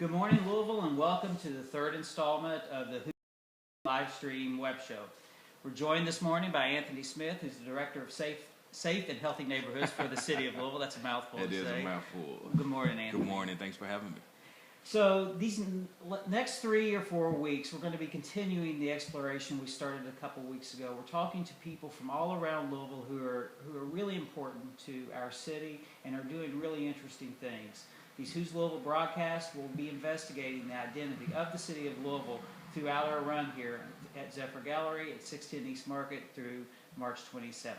Good morning, Louisville, and welcome to the third installment of the live stream web show. We're joined this morning by Anthony Smith, who's the Director of Safe and Healthy Neighborhoods for the City of Louisville. That's a mouthful to say. It is a mouthful. Good morning, Anthony. Good morning. Thanks for having me. So these next 3 or 4 weeks, we're going to be continuing the exploration we started a couple weeks ago. We're talking to people from all around Louisville who are really important to our city and are doing really interesting things. These Who's Louisville broadcasts will be investigating the identity of the city of Louisville throughout our run here at Zephyr Gallery at 610 East Market through March 27th.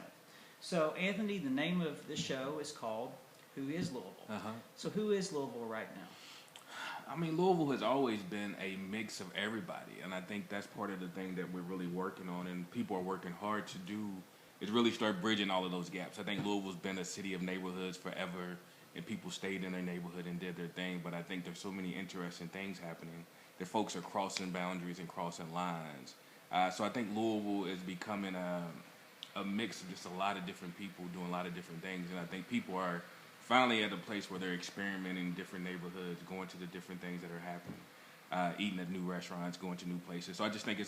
So, Anthony, the name of the show is called Who is Louisville? So who is Louisville right now? I mean, Louisville has always been a mix of everybody, and I think that's part of the thing that we're really working on, and people are working hard to do, is really start bridging all of those gaps. I think Louisville's been a city of neighborhoods forever, and people stayed in their neighborhood and did their thing, but I think there's so many interesting things happening that folks are crossing boundaries and crossing lines. So I think Louisville is becoming a mix of just a lot of different people doing a lot of different things, and I think people are finally at a place where they're experimenting in different neighborhoods, going to the different things that are happening, eating at new restaurants, going to new places. So I just think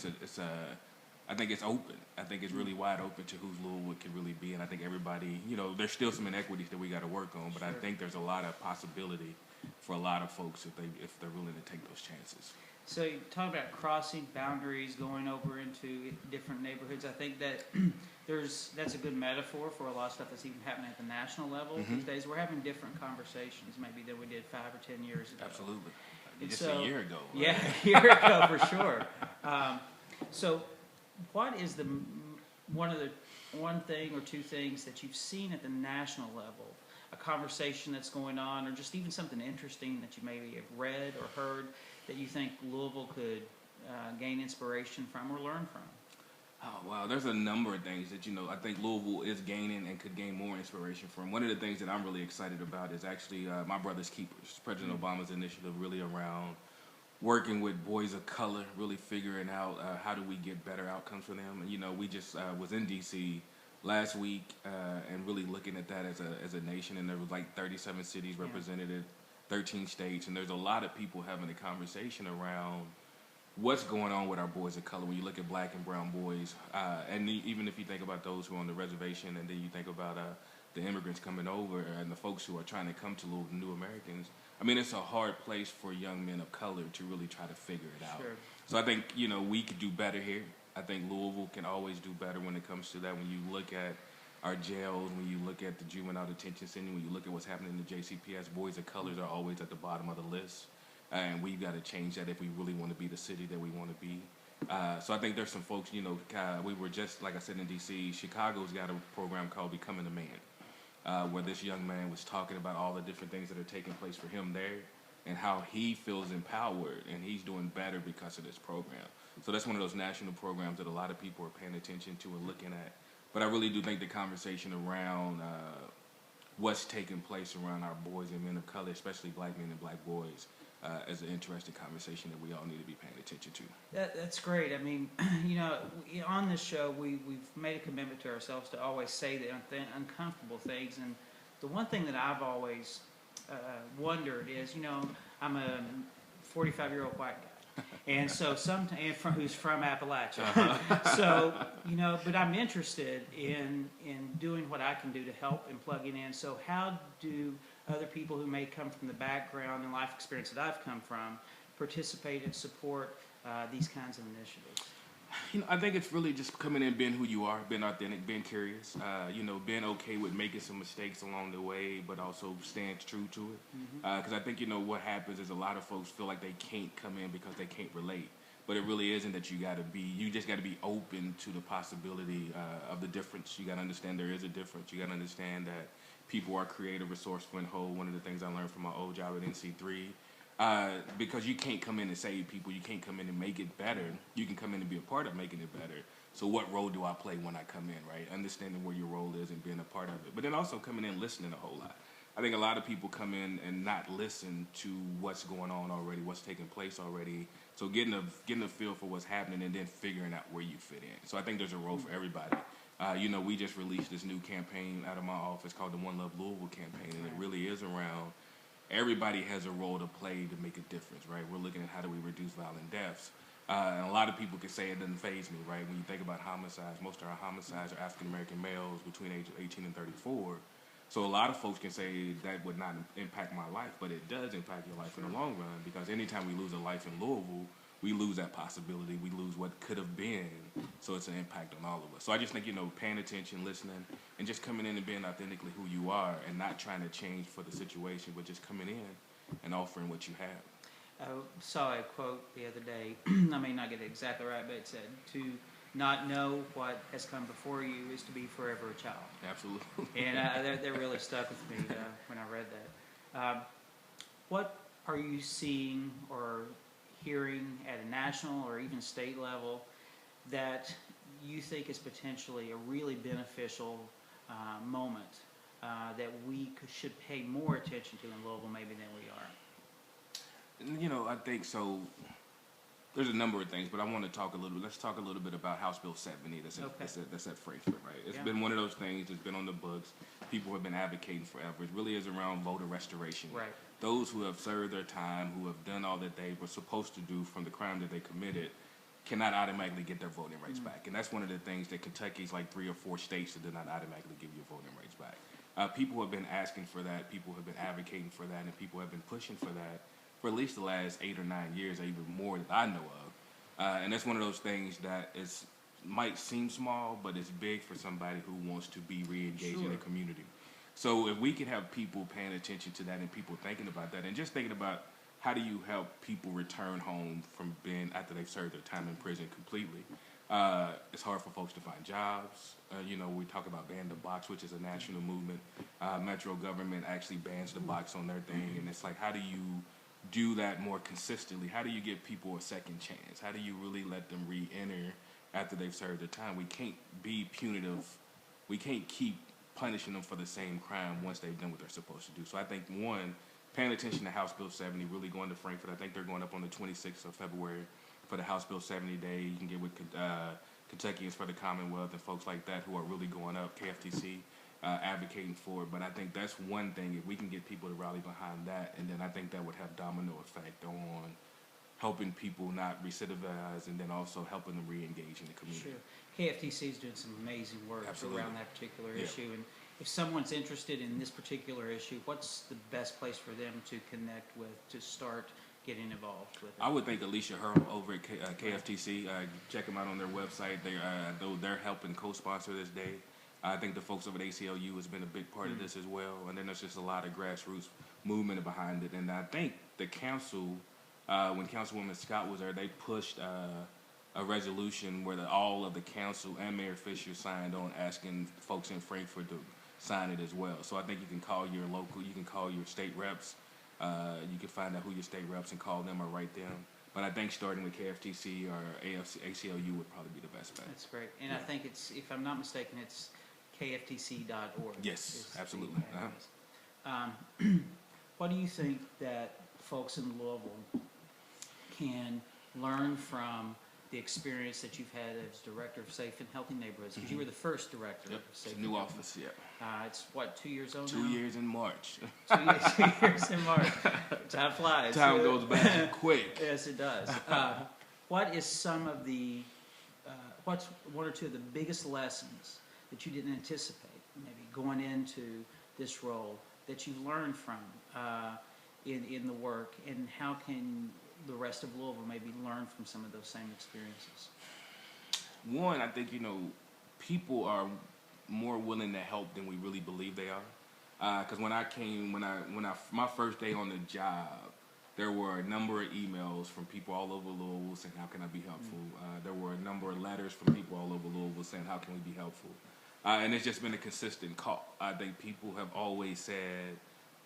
I think it's open. I think it's really wide open to who Louisville can really be, and I think everybody, there's still some inequities that we got to work on, but I think there's a lot of possibility for a lot of folks if they're willing to take those chances. So you talk about crossing boundaries, going over into different neighborhoods. I think that that's a good metaphor for a lot of stuff that's even happening at the national level these days. We're having different conversations maybe than we did 5 or 10 years ago. Absolutely. And Just so, a year ago. Right? Yeah, a year ago for sure. So what is one thing or two things that you've seen at the national level, a conversation that's going on, or just even something interesting that you maybe have read or heard that you think Louisville could gain inspiration from or learn from? Oh, wow. There's a number of things that, I think Louisville is gaining and could gain more inspiration from. One of the things that I'm really excited about is actually My Brother's Keepers, President Obama's initiative really around working with boys of color, really figuring out how do we get better outcomes for them. And, we just was in D.C. last week and really looking at that as a nation, and there was like 37 cities represented, 13 states, and there's a lot of people having a conversation around what's going on with our boys of color when you look at black and brown boys, and even if you think about those who are on the reservation, and then you think about the immigrants coming over and the folks who are trying to come to Louisville, new Americans. I mean, it's a hard place for young men of color to really try to figure it out. Sure. So I think, we could do better here. I think Louisville can always do better when it comes to that. When you look at our jails, when you look at the juvenile detention center, when you look at what's happening in the JCPS, boys of colors are always at the bottom of the list. And we've got to change that if we really want to be the city that we want to be. So I think there's some folks, we were just, like I said, in D.C., Chicago's got a program called Becoming a Man, where this young man was talking about all the different things that are taking place for him there and how he feels empowered and he's doing better because of this program. So that's one of those national programs that a lot of people are paying attention to and looking at. But I really do think the conversation around what's taking place around our boys and men of color, especially black men and black boys, is an interesting conversation that we all need to be paying attention to. That's great. I mean, on this show, we've made a commitment to ourselves to always say the uncomfortable things. And the one thing that I've always wondered is, I'm a 45-year-old white guy. And so who's from Appalachia. So, but I'm interested in doing what I can do to help and plugging in. So how do other people who may come from the background and life experience that I've come from participate and support these kinds of initiatives? I think it's really just coming in, being who you are, being authentic, being curious, being okay with making some mistakes along the way, but also staying true to it. Because I think, what happens is a lot of folks feel like they can't come in because they can't relate. But it really isn't that you just got to be open to the possibility of the difference. You got to understand there is a difference. You got to understand that people are creative, resourceful, and whole. One of the things I learned from my old job at NC3, because you can't come in and save people. You can't come in and make it better. You can come in and be a part of making it better. So what role do I play when I come in, right? Understanding where your role is and being a part of it. But then also coming in and listening a whole lot. I think a lot of people come in and not listen to what's going on already, what's taking place already. So getting a feel for what's happening and then figuring out where you fit in. So I think there's a role for everybody. We just released this new campaign out of my office called the One Love Louisville campaign, and it really is around everybody has a role to play to make a difference, right? We're looking at how do we reduce violent deaths. And a lot of people can say it doesn't faze me, right? When you think about homicides, most of our homicides are African-American males between age of 18 and 34. So a lot of folks can say that would not impact my life, but it does impact your life in the long run, because anytime we lose a life in Louisville, we lose that possibility. We lose what could have been. So it's an impact on all of us. So I just think, paying attention, listening, and just coming in and being authentically who you are and not trying to change for the situation, but just coming in and offering what you have. I saw a quote the other day. I may not get it exactly right, but it said, to not know what has come before you is to be forever a child. Absolutely. And that really stuck with me when I read that. What are you seeing or hearing at a national or even state level that you think is potentially a really beneficial moment that we should pay more attention to in Louisville maybe than we are? I think so. There's a number of things, but I want to let's talk a little bit about House Bill 70 that's at Frankfurt, right? It's been one of those things that's been on the books. People have been advocating forever. It really is around voter restoration. Right. Those who have served their time, who have done all that they were supposed to do from the crime that they committed, cannot automatically get their voting rights back. And that's one of the things that Kentucky's like 3 or 4 states that did not automatically give you voting rights back. People have been asking for that. People have been advocating for that, and people have been pushing for that for at least the last 8 or 9 years, or even more that I know of. And that's one of those things that might seem small, but it's big for somebody who wants to be re-engaged in the community. So if we can have people paying attention to that and people thinking about that and just thinking about how do you help people return home from being, after they've served their time in prison completely. It's hard for folks to find jobs. We talk about ban the box, which is a national movement. Metro government actually bans the box on their thing. And it's like, how do you do that more consistently? How do you give people a second chance? How do you really let them re-enter after they've served their time? We can't be punitive. We can't keep punishing them for the same crime once they've done what they're supposed to do. So I think, one, paying attention to House Bill 70, really going to Frankfurt. I think they're going up on the 26th of February for the House Bill 70 day. You can get with Kentuckians for the Commonwealth and folks like that who are really going up, KFTC, advocating for it. But I think that's one thing. If we can get people to rally behind that, and then I think that would have domino effect on helping people not recidivize and then also helping them re-engage in the community. Sure. KFTC is doing some amazing work around that particular issue. And if someone's interested in this particular issue, what's the best place for them to connect with to start getting involved with it? I would think Alicia Hurl over at KFTC. Check them out on their website. They're helping co-sponsor this day. I think the folks over at ACLU has been a big part of this as well. And then there's just a lot of grassroots movement behind it. And I think the council, when Councilwoman Scott was there, they pushed a resolution where all of the council and Mayor Fisher signed on, asking folks in Frankfurt to sign it as well. So I think you can call your local, you can call your state reps, you can find out who your state reps and call them or write them. But I think starting with KFTC or ACLU would probably be the best bet. That's great. And I think it's, if I'm not mistaken, it's kftc.org. Yes, absolutely. What do you think that folks in Louisville can learn from the experience that you've had as director of Safe and Healthy Neighborhoods? Because you were the first director of Safe. It's a new office, It's what, 2 years old 2 now? years in March. 2 years in March. Time flies. Time goes by quick. Yes, it does. What is some of the, what's one or two of the biggest lessons that you didn't anticipate, maybe going into this role, that you've learned from in the work, and how can the rest of Louisville maybe learn from some of those same experiences? One, I think, people are more willing to help than we really believe they are. Because when my first day on the job, there were a number of emails from people all over Louisville saying, how can I be helpful? There were a number of letters from people all over Louisville saying, how can we be helpful? And it's just been a consistent call. I think people have always said,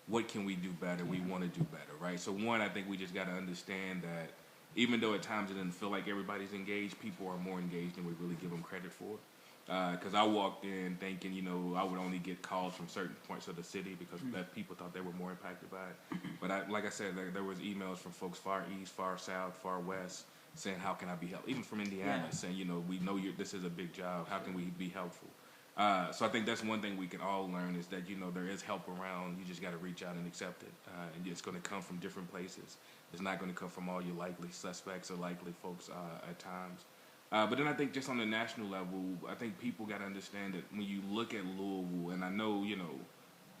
what can we do better? We want to do better, right? So one, I think we just got to understand that even though at times it doesn't feel like everybody's engaged, people are more engaged than we really give them credit for. Because I walked in thinking, I would only get calls from certain points of the city because that people thought they were more impacted by it. But like I said, there was emails from folks far east, far south, far west saying, how can I be helpful? Even from Indiana saying, we know this is a big job. How can we be helpful? So I think that's one thing we can all learn is that, there is help around. You just got to reach out and accept it. And it's going to come from different places. It's not going to come from all your likely suspects or likely folks at times. But then I think just on the national level, I think people got to understand that when you look at Louisville, and I know,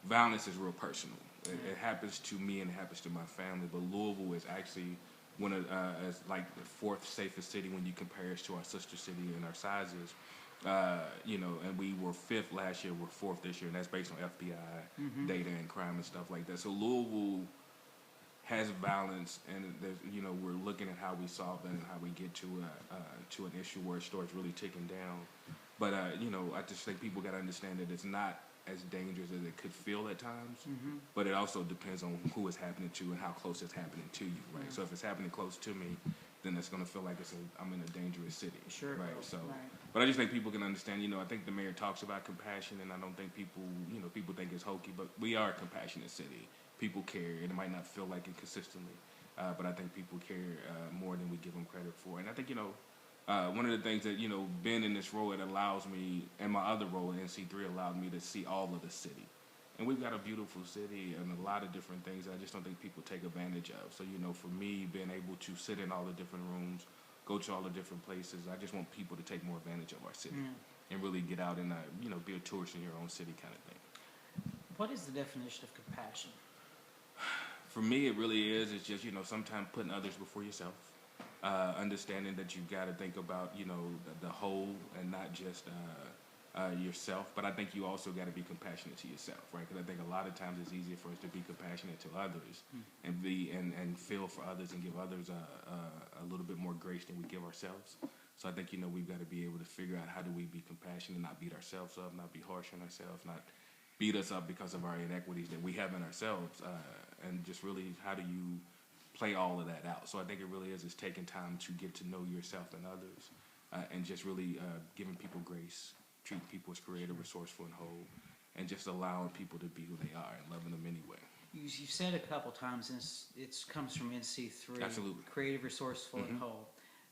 violence is real personal. It happens to me and it happens to my family, but Louisville is actually one of as like the fourth safest city when you compare us to our sister city and our sizes. And we were fifth last year, we're fourth this year, and that's based on FBI data and crime and stuff like that. So Louisville has violence, and there's, we're looking at how we solve it and how we get to an issue where it starts really ticking down. But I just think people got to understand that it's not as dangerous as it could feel at times. But it also depends on who it's happening to and how close it's happening to you, right? So if it's happening close to me, then it's going to feel like I'm in a dangerous city, Sure. right? So, but I just think people can understand. I think the mayor talks about compassion, and I don't think people think it's hokey, but we are a compassionate city. People care, and it might not feel like it consistently, but I think people care more than we give them credit for. And I think one of the things that being in this role, it allows me, and my other role in NC3 allowed me to see all of the city. And we've got a beautiful city and a lot of different things that I just don't think people take advantage of. So, for me, being able to sit in all the different rooms, go to all the different places, I just want people to take more advantage of our city and really get out and, be a tourist in your own city kind of thing. What is the definition of compassion? For me, it really is. It's just, sometimes putting others before yourself. Understanding that you've got to think about, the whole and not just yourself. But I think you also got to be compassionate to yourself, right? Because I think a lot of times it's easier for us to be compassionate to others and feel for others and give others a little bit more grace than we give ourselves. So I think, we've got to be able to figure out how do we be compassionate, not beat ourselves up, not be harsh on ourselves, not beat us up because of our inequities that we have in ourselves, and just really how do you play all of that out. So I think it really is taking time to get to know yourself and others, and just really giving people grace, treating people as creative, resourceful, and whole, and just allowing people to be who they are and loving them anyway. You've said a couple times, and it comes from NC3. Absolutely. Creative, resourceful, and whole.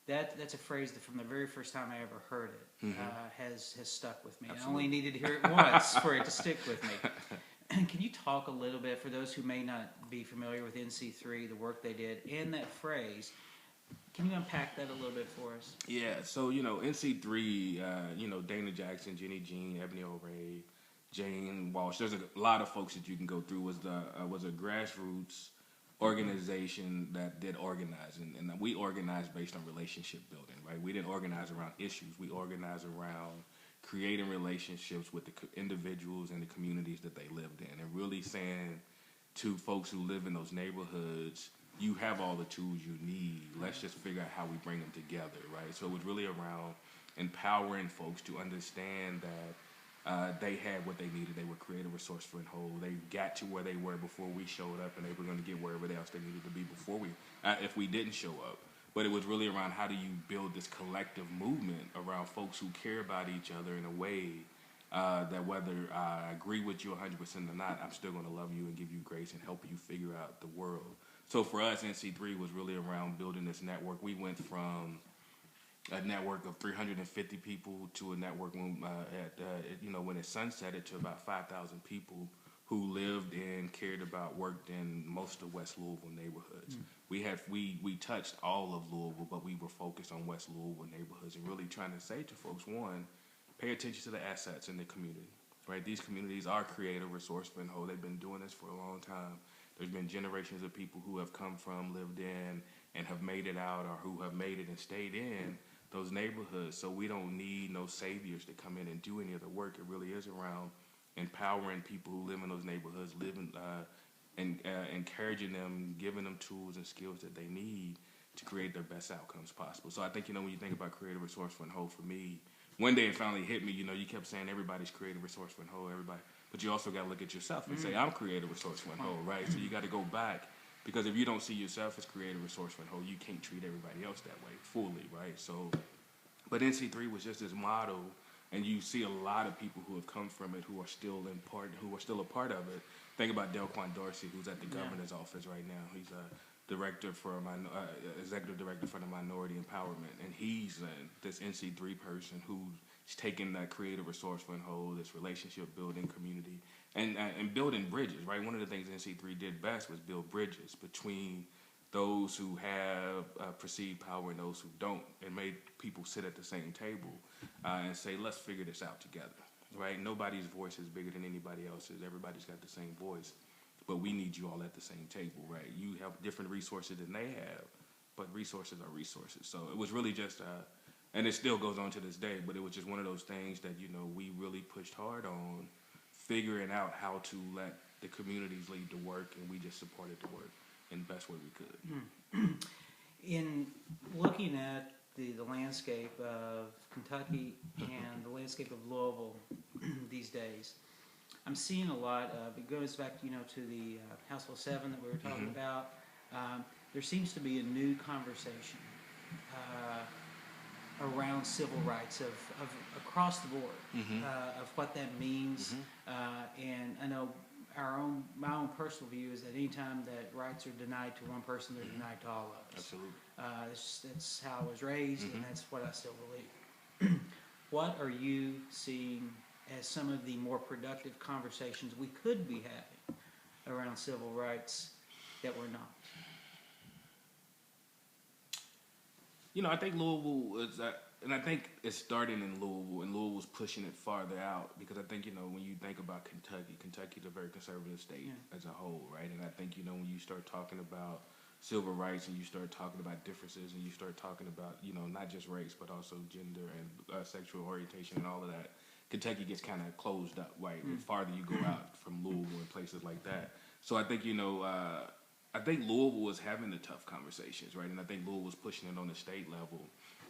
That's a phrase that from the very first time I ever heard it has stuck with me. Absolutely. I only needed to hear it once for it to stick with me. Can you talk a little bit, for those who may not be familiar with NC3, the work they did, and that phrase, can you unpack that a little bit for us? Yeah, so, NC3, Dana Jackson, Jenny Jean, Ebony O'Ray, Jane Walsh, there's a lot of folks that you can go through, was a grassroots organization that did organizing, and we organized based on relationship building, right? We didn't organize around issues. We organized around creating relationships with the individuals and the communities that they lived in, and really saying to folks who live in those neighborhoods, you have all the tools you need. Let's just figure out how we bring them together, right? So it was really around empowering folks to understand that they had what they needed. They were creative, resourceful, and whole. They got to where they were before we showed up, and they were going to get wherever else they needed to be before if we didn't show up. But it was really around how do you build this collective movement around folks who care about each other in a way that whether I agree with you 100% or not, I'm still going to love you and give you grace and help you figure out the world. So for us, NC3 was really around building this network. We went from a network of 350 people to a network when it sunsetted to about 5,000 people who lived and cared about, worked in most of West Louisville neighborhoods. We touched all of Louisville, but we were focused on West Louisville neighborhoods and really trying to say to folks, one, pay attention to the assets in the community, right? These communities are creative, resourceful, and whole. They've been doing this for a long time. There's been generations of people who have come from, lived in, and have made it out, or who have made it and stayed in those neighborhoods. So we don't need no saviors to come in and do any of the work. It really is around empowering people who live in those neighborhoods, and encouraging them, giving them tools and skills that they need to create their best outcomes possible. So I think, when you think about creative, resourceful, and whole, for me, one day it finally hit me, you kept saying everybody's creative, resourceful, and whole, everybody. But you also got to look at yourself and say, I'm creative, resourceful, and whole, right? So you got to go back, because if you don't see yourself as creative, resourceful, and whole, you can't treat everybody else that way fully, right? So, but NC3 was just this model, and you see a lot of people who have come from it who are still a part of it. Think about Delquan Dorsey, who's at the governor's office right now. He's a director for executive director for the Minority Empowerment, and he's this NC3 person who It's taking that creative, resourceful, and whole, this relationship building community, and building bridges, right? One of the things NC3 did best was build bridges between those who have perceived power and those who don't, and made people sit at the same table and say, let's figure this out together, right? Nobody's voice is bigger than anybody else's. Everybody's got the same voice, but we need you all at the same table, right? You have different resources than they have, but resources are resources. So it was really just, and it still goes on to this day, but it was just one of those things that, we really pushed hard on figuring out how to let the communities lead the work, and we just supported the work in the best way we could. In looking at the landscape of Kentucky and the landscape of Louisville these days, I'm seeing a lot of, it goes back, to the House Bill 7 that we were talking about. There seems to be a new conversation around civil rights of across the board, of what that means. And I know my own personal view is that anytime that rights are denied to one person, they're denied to all of us. Absolutely. That's how I was raised, and that's what I still believe. What are you seeing as some of the more productive conversations we could be having around civil rights that we're not? I think Louisville is, and I think it's starting in Louisville, and Louisville's pushing it farther out, because I think, when you think about Kentucky's a very conservative state as a whole, right? And I think, when you start talking about civil rights, and you start talking about differences, and you start talking about, not just race, but also gender and sexual orientation and all of that, Kentucky gets kind of closed up, right? The farther you go out from Louisville and places like that. So I think, I think Louisville is having the tough conversations, right? And I think Louisville's pushing it on the state level.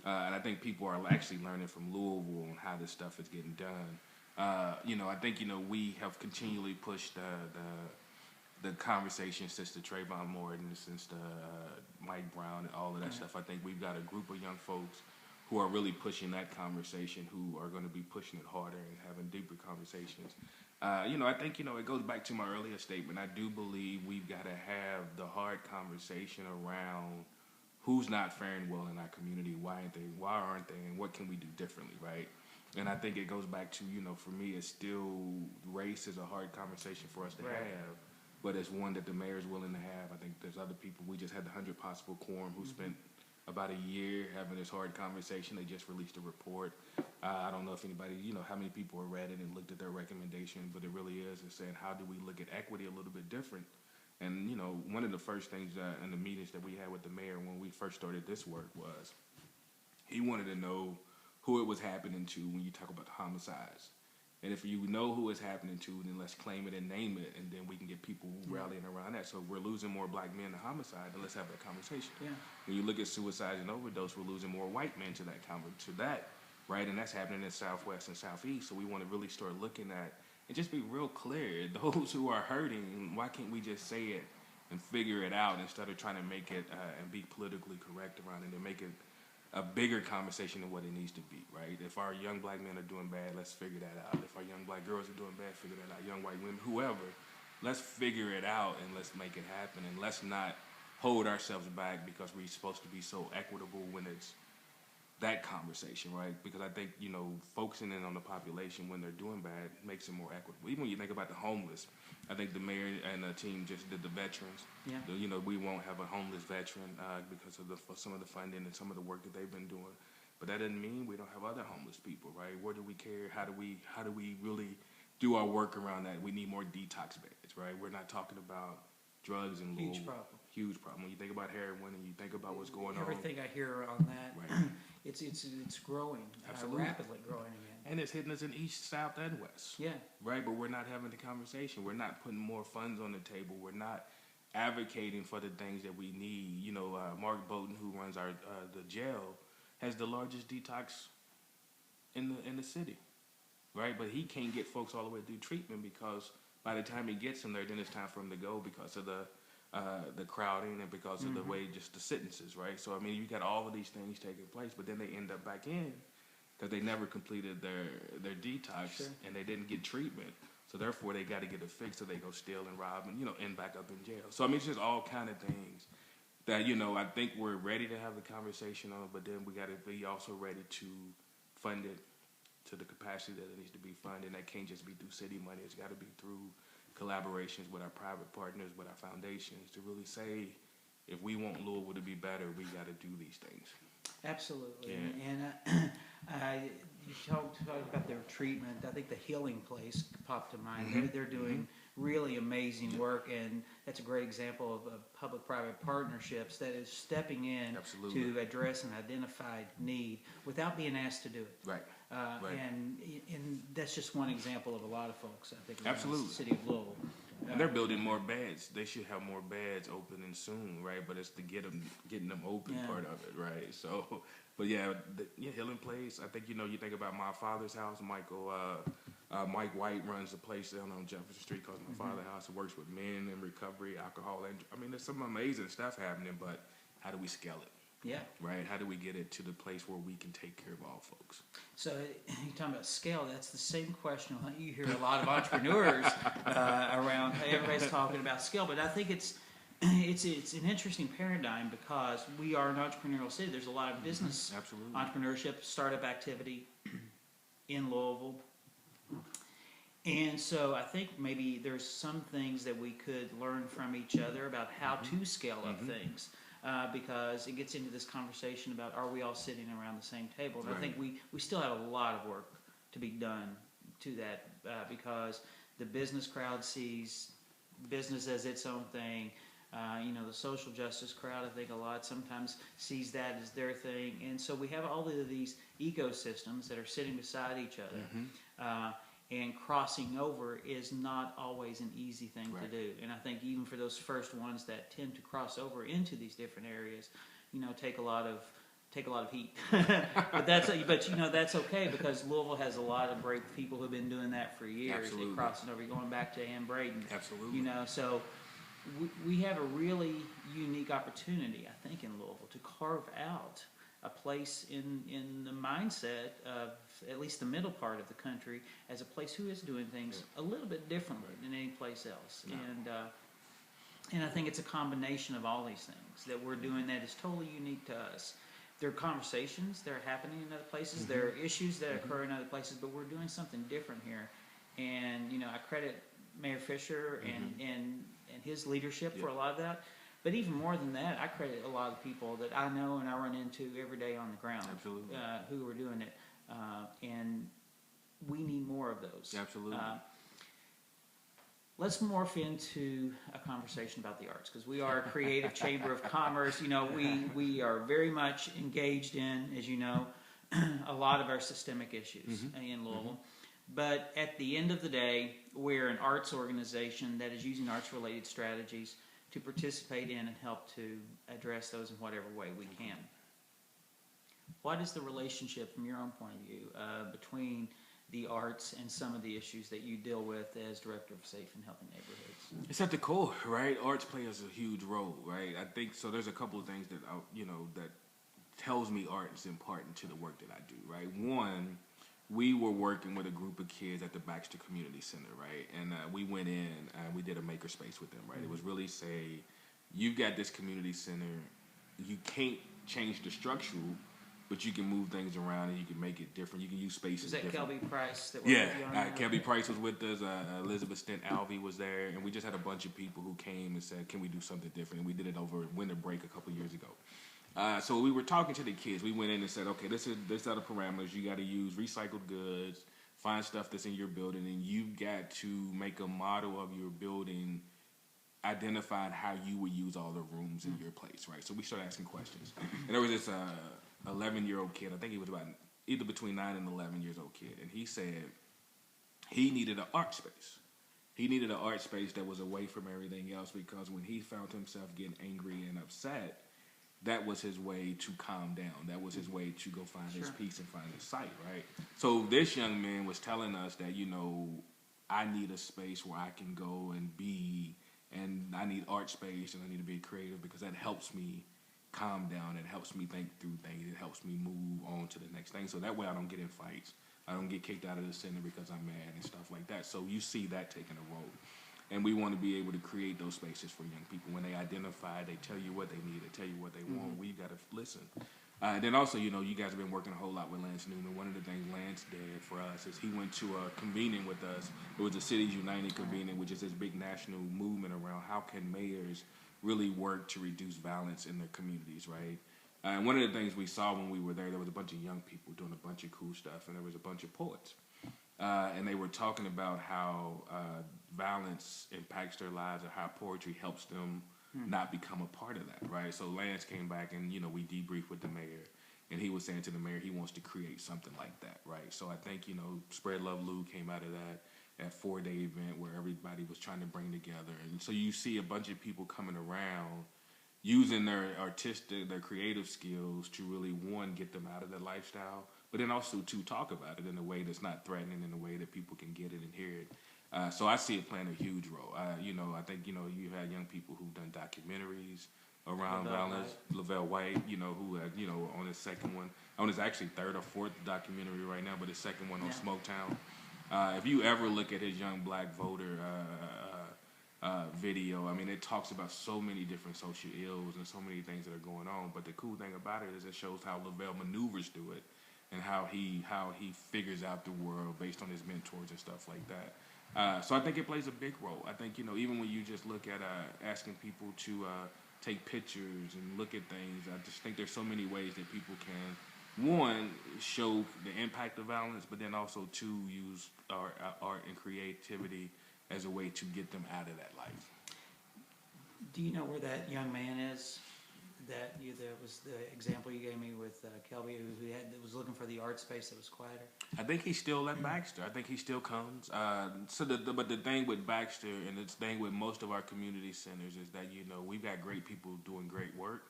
And I think people are actually learning from Louisville on how this stuff is getting done. I think, we have continually pushed the conversation since the Trayvon Morton, since the Mike Brown and all of that stuff. I think we've got a group of young folks who are really pushing that conversation, who are going to be pushing it harder and having deeper conversations. I think, it goes back to my earlier statement. I do believe we've got to have the hard conversation around who's not faring well in our community, why aren't they, and what can we do differently, right? And I think it goes back to, for me, it's still, race is a hard conversation for us to have, but it's one that the mayor is willing to have. I think there's other people. We just had the 100 Possible Quorum who spent about a year having this hard conversation. They just released a report. I don't know if anybody, how many people have read it and looked at their recommendation, but it really is saying, how do we look at equity a little bit different? And, one of the first things in the meetings that we had with the mayor when we first started this work was he wanted to know who it was happening to when you talk about homicides. And if you know who it's happening to, then let's claim it and name it, and then we can get people rallying around that. So if we're losing more black men to homicide, then let's have that conversation. When you look at suicide and overdose, we're losing more white men to that, right? And that's happening in Southwest and Southeast. So we want to really start looking at and just be real clear. Those who are hurting, why can't we just say it and figure it out instead of trying to make it and be politically correct around it and make it a bigger conversation than what it needs to be, right? If our young black men are doing bad, let's figure that out. If our young black girls are doing bad, figure that out. Young white women, whoever, let's figure it out and let's make it happen. And let's not hold ourselves back because we're supposed to be so equitable when it's that conversation, right? Because I think, focusing in on the population when they're doing bad makes it more equitable. Even when you think about the homeless, I think the mayor and the team just did the veterans. We won't have a homeless veteran because of some of the funding and some of the work that they've been doing. But that doesn't mean we don't have other homeless people, right? Where do we care? How do we really do our work around that? We need more detox beds, right? We're not talking about drugs and huge problem. Huge problem. When you think about heroin and you think about what's going on. Everything I hear on that, right. It's growing, rapidly growing again. And it's hitting us in East, South, and West. Right, but we're not having the conversation. We're not putting more funds on the table. We're not advocating for the things that we need. Mark Bowden, who runs the jail, has the largest detox in the city. Right, but he can't get folks all the way through treatment because by the time he gets them there, then it's time for him to go because of the crowding and because of the way just the sentences, right? So, I mean, you got all of these things taking place, but then they end up back in because they never completed their detox and they didn't get treatment. So, therefore, they got to get it fixed so they go steal and rob and, end back up in jail. So, I mean, it's just all kind of things that, I think we're ready to have the conversation on, but then we got to be also ready to fund it to the capacity that it needs to be funded. And that can't just be through city money. It's got to be through collaborations with our private partners, with our foundations, to really say, if we want Louisville to be better, we got to do these things. Absolutely. Yeah. And you talked about their treatment. I think the Healing Place popped to mind. Mm-hmm. They're doing really amazing work, and that's a great example of public-private partnerships that is stepping in Absolutely. to address an identified need without being asked to do it. Right. Right. And that's just one example of a lot of folks, I think, around Absolutely. the city of Louisville. And they're building more beds. They should have more beds opening soon, right? But it's the getting them open part of it, right? So, but yeah, Healing Place. I think you think about my father's house. Mike White runs a place down on Jefferson Street called My Father's House. It works with men in recovery, alcohol, and I mean, there's some amazing stuff happening. But how do we scale it? Yeah. Right. How do we get it to the place where we can take care of all folks? So you're talking about scale. That's the same question you hear a lot of entrepreneurs around. Everybody's talking about scale, but I think it's an interesting paradigm because we are an entrepreneurial city. There's a lot of business, entrepreneurship, startup activity in Louisville, and so I think maybe there's some things that we could learn from each other about how to scale up things. Because it gets into this conversation about, are we all sitting around the same table? And I think we still have a lot of work to be done to that because the business crowd sees business as its own thing. The social justice crowd, I think, a lot sometimes sees that as their thing. And so we have all of these ecosystems that are sitting beside each other. And crossing over is not always an easy thing to do. And I think even for those first ones that tend to cross over into these different areas, take a lot of heat. but that's okay because Louisville has a lot of great people who've been doing that for years. Absolutely. They're crossing over, going back to Ann Braden. Absolutely. So we have a really unique opportunity, I think, in Louisville to carve out a place in the mindset of at least the middle part of the country as a place who is doing things a little bit differently than any place else. And I think it's a combination of all these things that we're doing that is totally unique to us. There are conversations that are happening in other places. There are issues that occur in other places, but we're doing something different here. And I credit Mayor Fisher and his leadership for a lot of that. But even more than that, I credit a lot of people that I know and I run into every day on the ground who are doing it. And we need more of those. Absolutely. Let's morph into a conversation about the arts because we are a creative chamber of commerce. We are very much engaged in, as you know, a lot of our systemic issues in Louisville. But at the end of the day, we're an arts organization that is using arts-related strategies to participate in and help to address those in whatever way we can. What is the relationship, from your own point of view, between the arts and some of the issues that you deal with as Director of Safe and Healthy Neighborhoods? It's at the core, right? Arts plays a huge role, right? I think so. There's a couple of things that that tells me art is important to the work that I do, right? One, we were working with a group of kids at the Baxter Community Center, right? And we went in and we did a makerspace with them, right? It was really say, you've got this community center, you can't change the structural, but you can move things around and you can make it different. You can use spaces. Was that different. Kelby Price? That with you on that? Kelby Price was with us. Elizabeth Stent Alvey was there, and we just had a bunch of people who came and said, "Can we do something different?" And we did it over winter break a couple years ago. So we were talking to the kids. We went in and said, "Okay, this are the parameters. You got to use recycled goods, find stuff that's in your building, and you've got to make a model of your building." Identified how you would use all the rooms in your place, right? So we started asking questions, and there was this 11-year-old kid. I think he was about either between 9 and 11 years old kid, and he said he needed an art space. He needed an art space that was away from everything else because when he found himself getting angry and upset, that was his way to calm down. That was his way to go find his peace and find his sight, right? So this young man was telling us that, I need a space where I can go and be. And I need art space and I need to be creative because that helps me calm down. It helps me think through things. It helps me move on to the next thing. So that way I don't get in fights. I don't get kicked out of the center because I'm mad and stuff like that. So you see that taking a role. And we want to be able to create those spaces for young people. When they identify, they tell you what they need, they tell you what they want. We've got to listen. Then also, you know, you guys have been working a whole lot with Lance Newman. One of the things Lance did for us is he went to a convening with us. It was a Cities United convening, which is this big national movement around how can mayors really work to reduce violence in their communities, right? And one of the things we saw when we were there was a bunch of young people doing a bunch of cool stuff, and there was a bunch of poets. And they were talking about how violence impacts their lives and how poetry helps them not become a part of that, right? So Lance came back and, you know, we debriefed with the mayor, and he was saying to the mayor he wants to create something like that, right? So I think, you know, Spread Love Lou came out of that 4-day event where everybody was trying to bring together. And so you see a bunch of people coming around using their artistic, their creative skills to really, one, get them out of that lifestyle, but then also to talk about it in a way that's not threatening, in a way that people can get it and hear it. So I see it playing a huge role. You know, I think, you know, you had young people who've done documentaries around violence. Lavelle White, you know, who had, you know, on his second one, on his actually third or fourth documentary right now, but his second one on Smoketown. If you ever look at his Young Black Voter video, I mean, it talks about so many different social ills and so many things that are going on. But the cool thing about it is it shows how Lavelle maneuvers through it and how he figures out the world based on his mentors and stuff like that. So I think it plays a big role. I think, you know, even when you just look at asking people to take pictures and look at things, I just think there's so many ways that people can, one, show the impact of violence, but then also, two, use art and creativity as a way to get them out of that life. Do you know where that young man is? That was the example you gave me with Kelvin, who was looking for the art space that was quieter. I think he's still at Baxter. I think he still comes. But the thing with Baxter and the thing with most of our community centers is that, you know, we've got great people doing great work,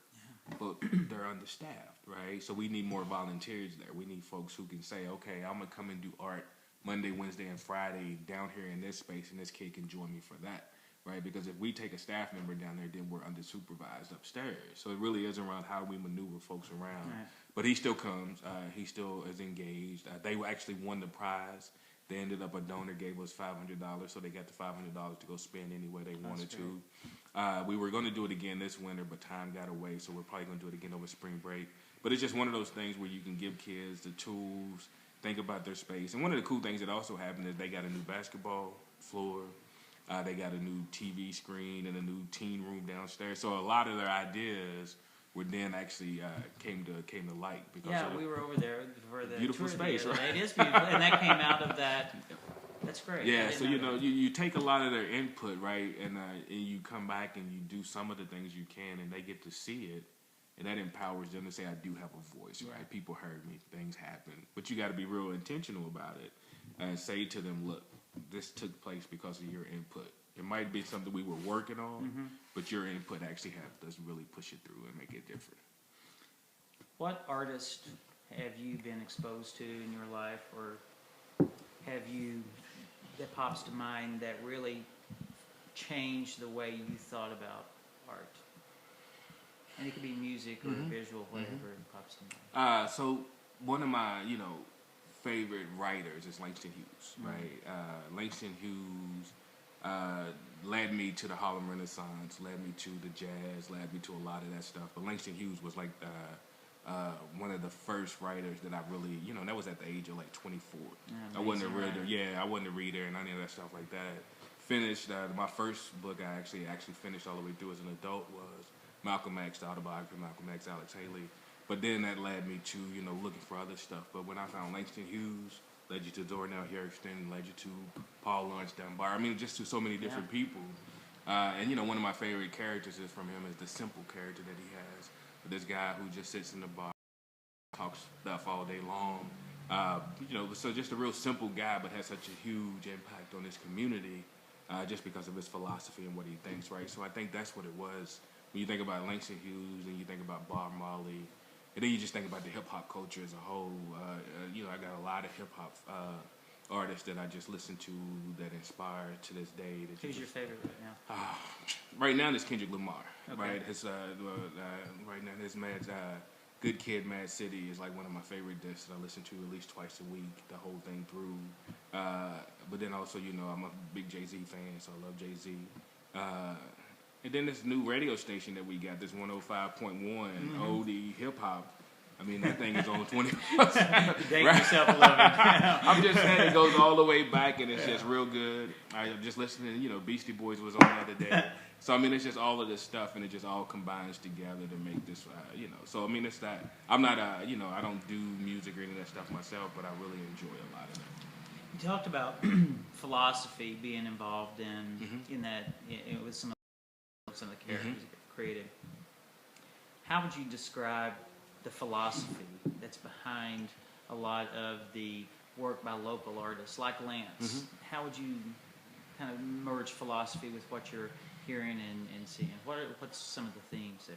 but they're understaffed, right? So we need more volunteers there. We need folks who can say, okay, I'm gonna come and do art Monday, Wednesday, and Friday down here in this space, and this kid can join me for that. Right, because if we take a staff member down there, then we're under-supervised upstairs. So it really is around how we maneuver folks around. Right. But he still comes. He still is engaged. They actually won the prize. They ended up, a donor gave us $500, so they got the $500 to go spend any way they wanted to. We were going to do it again this winter, but time got away, so we're probably going to do it again over spring break. But it's just one of those things where you can give kids the tools, think about their space. And one of the cool things that also happened is they got a new basketball floor. They got a new TV screen and a new teen room downstairs. So a lot of their ideas were then actually came to light. Because we were over there for the beautiful tour space, right? It is beautiful, and that came out of that. That's great. Yeah, so, you know, you take a lot of their input, right, and you come back and you do some of the things you can, and they get to see it, and that empowers them to say, I do have a voice, right? People heard me, things happen. But you got to be real intentional about it and say to them, look, this took place because of your input. It might be something we were working on, but your input actually does really push it through and make it different. What artist have you been exposed to in your life, or have you, that pops to mind, that really changed the way you thought about art? And it could be music or visual, whatever it pops to mind. So one of my, you know, favorite writers is Langston Hughes, right? Langston Hughes led me to the Harlem Renaissance, led me to the jazz, led me to a lot of that stuff. But Langston Hughes was like one of the first writers that I really, you know, that was at the age of like 24. I wasn't a reader, I wasn't a reader and any of that stuff like that. Finished my first book I actually finished all the way through as an adult was Malcolm X, the autobiography of Malcolm X, Alex Haley. But then that led me to, you know, looking for other stuff. But when I found Langston Hughes, led you to Darnell Harrison, led you to Paul Laurence Dunbar. I mean, just to so many different people. And, you know, one of my favorite characters is from him is the simple character that he has. This guy who just sits in the bar, talks stuff all day long. You know, so just a real simple guy, but has such a huge impact on his community just because of his philosophy and what he thinks, right? So I think that's what it was. When you think about Langston Hughes and you think about Bob Marley, and then you just think about the hip-hop culture as a whole. You know, I got a lot of hip-hop artists that I just listen to that inspire to this day. Who's your favorite right now? Right now, it's Kendrick Lamar. Okay. Right, his right now, his Good Kid, Mad City is like one of my favorite discs that I listen to at least twice a week, the whole thing through. But then also, you know, I'm a big Jay-Z fan, so I love Jay-Z. And then this new radio station that we got, this 105.1 oldie hip hop. I mean, that thing is on 20. Date yourself a little bit. I'm just saying it goes all the way back, and it's just real good. I'm just listening. Beastie Boys was on the other day. So I mean, it's just all of this stuff, and it just all combines together to make this. So I mean, it's that I'm not I don't do music or any of that stuff myself, but I really enjoy a lot of it. You talked about philosophy being involved in that with some of the characters created. How would you describe the philosophy that's behind a lot of the work by local artists like Lance? How would you kind of merge philosophy with what you're hearing and seeing? What's some of the themes there?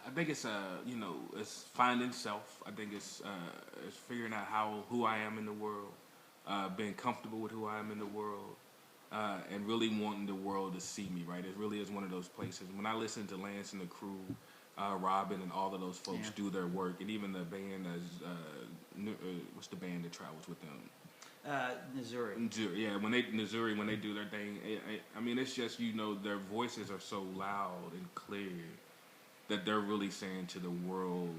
I think it's it's finding self. I think it's figuring out who I am in the world, being comfortable with who I am in the world, and really wanting the world to see me. Right, it really is one of those places. When I listen to Lance and the crew, Robin and all of those folks do their work, and even the band what's the band that travels with them? Missouri. Yeah, when they do their thing, I mean, it's just their voices are so loud and clear that they're really saying to the world,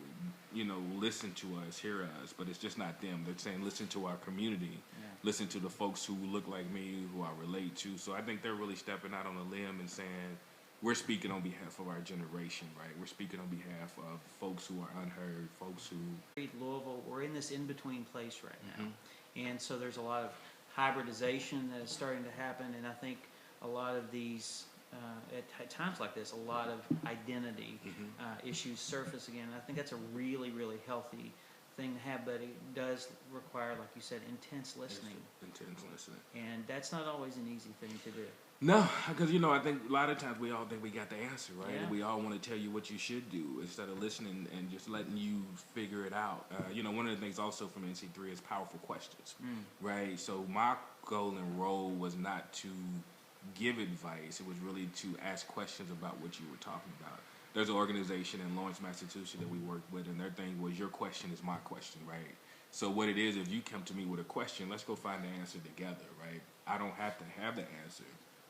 listen to us, hear us. But it's just not them. They're saying listen to our community, listen to the folks who look like me, who I relate to. So I think they're really stepping out on a limb and saying, we're speaking on behalf of our generation, right? We're speaking on behalf of folks who are unheard, folks who... Louisville, we're in this in-between place right now. And so there's a lot of hybridization that is starting to happen, and I think a lot of these, at times like this, a lot of identity issues surface again. And I think that's a really, really healthy thing to have, but it does require, like you said, intense listening. Intense listening. And that's not always an easy thing to do. No, because I think a lot of times we all think we got the answer, right? Yeah. We all want to tell you what you should do instead of listening and just letting you figure it out. One of the things also from NC3 is powerful questions, right? So my goal and role was not to give advice; it was really to ask questions about what you were talking about. There's an organization in Lawrence, Massachusetts that we work with, and their thing was your question is my question, right? So what it is, if you come to me with a question, let's go find the answer together, right? I don't have to have the answer,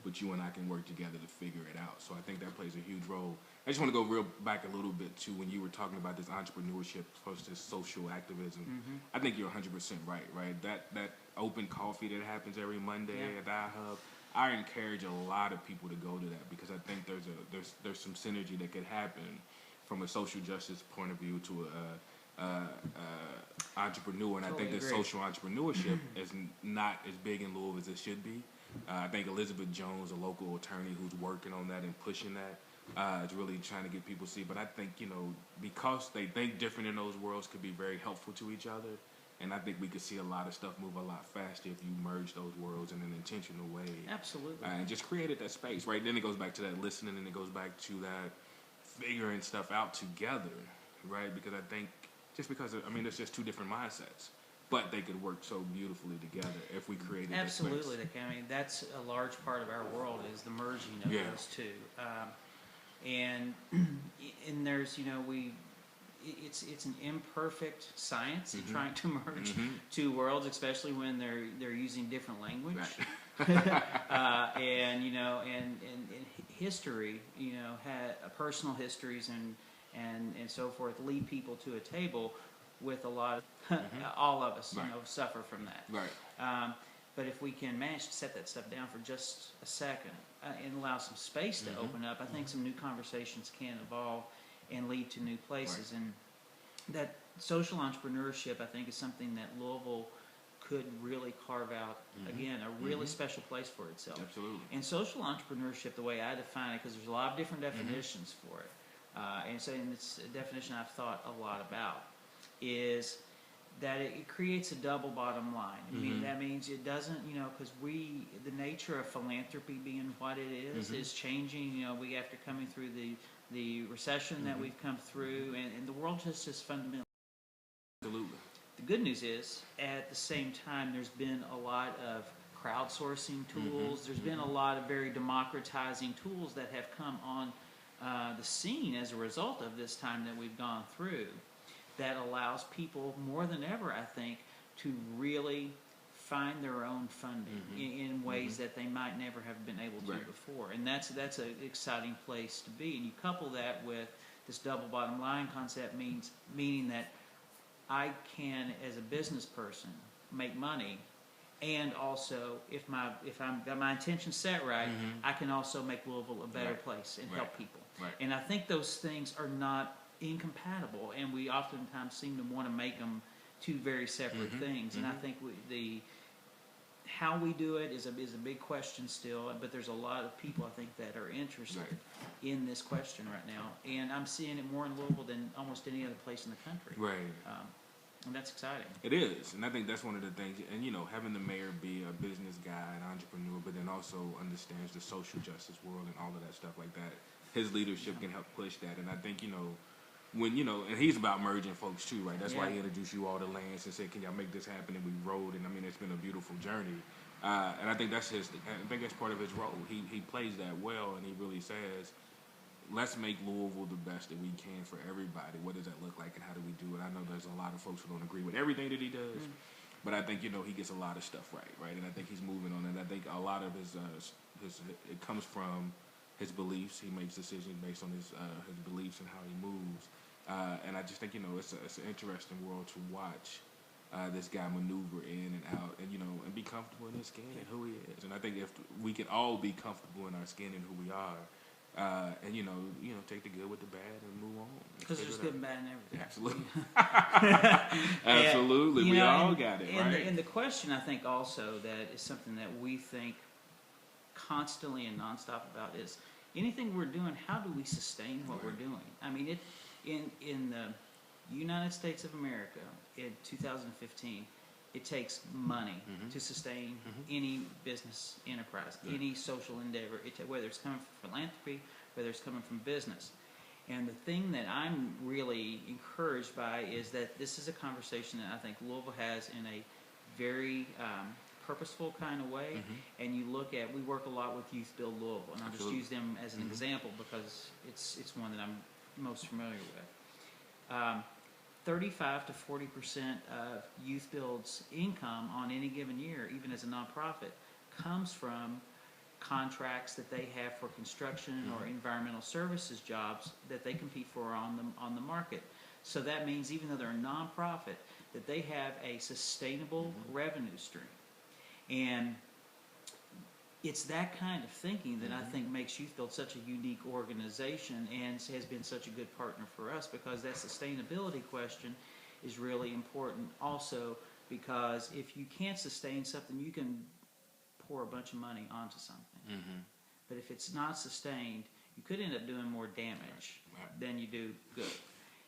but you and I can work together to figure it out. So I think that plays a huge role. I just want to go back a little bit to when you were talking about this entrepreneurship versus social activism. I think you're 100% right? That open coffee that happens every Monday at iHub, I encourage a lot of people to go to that because I think there's some synergy that could happen from a social justice point of view to a entrepreneur, and totally I think that social entrepreneurship is not as big in Louisville as it should be. I think Elizabeth Jones, a local attorney who's working on that and pushing that, is really trying to get people to see. But I think, because they think different in those worlds could be very helpful to each other. And I think we could see a lot of stuff move a lot faster if you merge those worlds in an intentional way. Absolutely. And just created that space, right? Then it goes back to that listening, and it goes back to that figuring stuff out together, right? Because I think there's just two different mindsets. But they could work so beautifully together if we created that space. Absolutely, they can. I mean, that's a large part of our world is the merging of those two. And there's, it's an imperfect science in trying to merge two worlds, especially when they're using different language. Right. And history, had personal histories and so forth lead people to a table with a lot of, all of us, suffer from that. Right. But if we can manage to set that stuff down for just a second and allow some space to open up, I think some new conversations can evolve and lead to new places. Right. And that social entrepreneurship, I think, is something that Louisville could really carve out, again, a really special place for itself. Absolutely. And social entrepreneurship, the way I define it, because there's a lot of different definitions for it, and it's a definition I've thought a lot about, is that it creates a double bottom line. I mean, that means it doesn't, because the nature of philanthropy being what it is changing, we after coming through the recession that we've come through, and the world just fundamentally. Absolutely. The good news is, at the same time, there's been a lot of crowdsourcing tools. There's been a lot of very democratizing tools that have come on the scene as a result of this time that we've gone through, that allows people more than ever, I think, to really find their own funding in ways that they might never have been able to before. And that's an exciting place to be. And you couple that with this double bottom line concept meaning that I can, as a business person, make money, and also if I'm got my intentions set right, I can also make Louisville a better place and help people. Right. And I think those things are not incompatible, and we oftentimes seem to want to make them two very separate things. And I think how we do it is a big question still, but there's a lot of people, I think, that are interested in this question right now, and I'm seeing it more in Louisville than almost any other place in the country. Right. And that's exciting. It is, and I think that's one of the things, and having the mayor be a business guy, an entrepreneur, but then also understands the social justice world and all of that stuff like that, his leadership can help push that. And I think, when, and he's about merging folks too, right? That's why he introduced you all to lands and said, can y'all make this happen? And we rode, and I mean, it's been a beautiful journey. And I think that's part of his role. He plays that well, and he really says, let's make Louisville the best that we can for everybody. What does that look like, and how do we do it? I know there's a lot of folks who don't agree with everything that he does, but I think, he gets a lot of stuff right? And I think he's moving on it. And I think a lot of his it comes from his beliefs. He makes decisions based on his beliefs and how he moves. And I just think, it's an interesting world to watch this guy maneuver in and out, and and be comfortable in his skin and who he is. And I think if we can all be comfortable in our skin and who we are, and take the good with the bad and move on. Because there's good and bad and everything. Absolutely. Absolutely. And, we all got it, right? And the question, I think, also that is something that we think constantly and nonstop about is anything we're doing, how do we sustain what we're doing? I mean, in the United States of America in 2015, it takes money to sustain any business enterprise, any social endeavor, whether it's coming from philanthropy, whether it's coming from business. And the thing that I'm really encouraged by is that this is a conversation that I think Louisville has in a very purposeful kind of way. And you look at, we work a lot with Youth Build Louisville, and I'll just use them as an example because it's one that I'm most familiar with. 35 to 40% of Youth Build's income on any given year, even as a nonprofit, comes from contracts that they have for construction or environmental services jobs that they compete for on the market. So that means even though they're a nonprofit, that they have a sustainable revenue stream. And it's that kind of thinking that I think makes Youth Build such a unique organization and has been such a good partner for us, because that sustainability question is really important also, because if you can't sustain something, you can pour a bunch of money onto something. But if it's not sustained, you could end up doing more damage than you do good.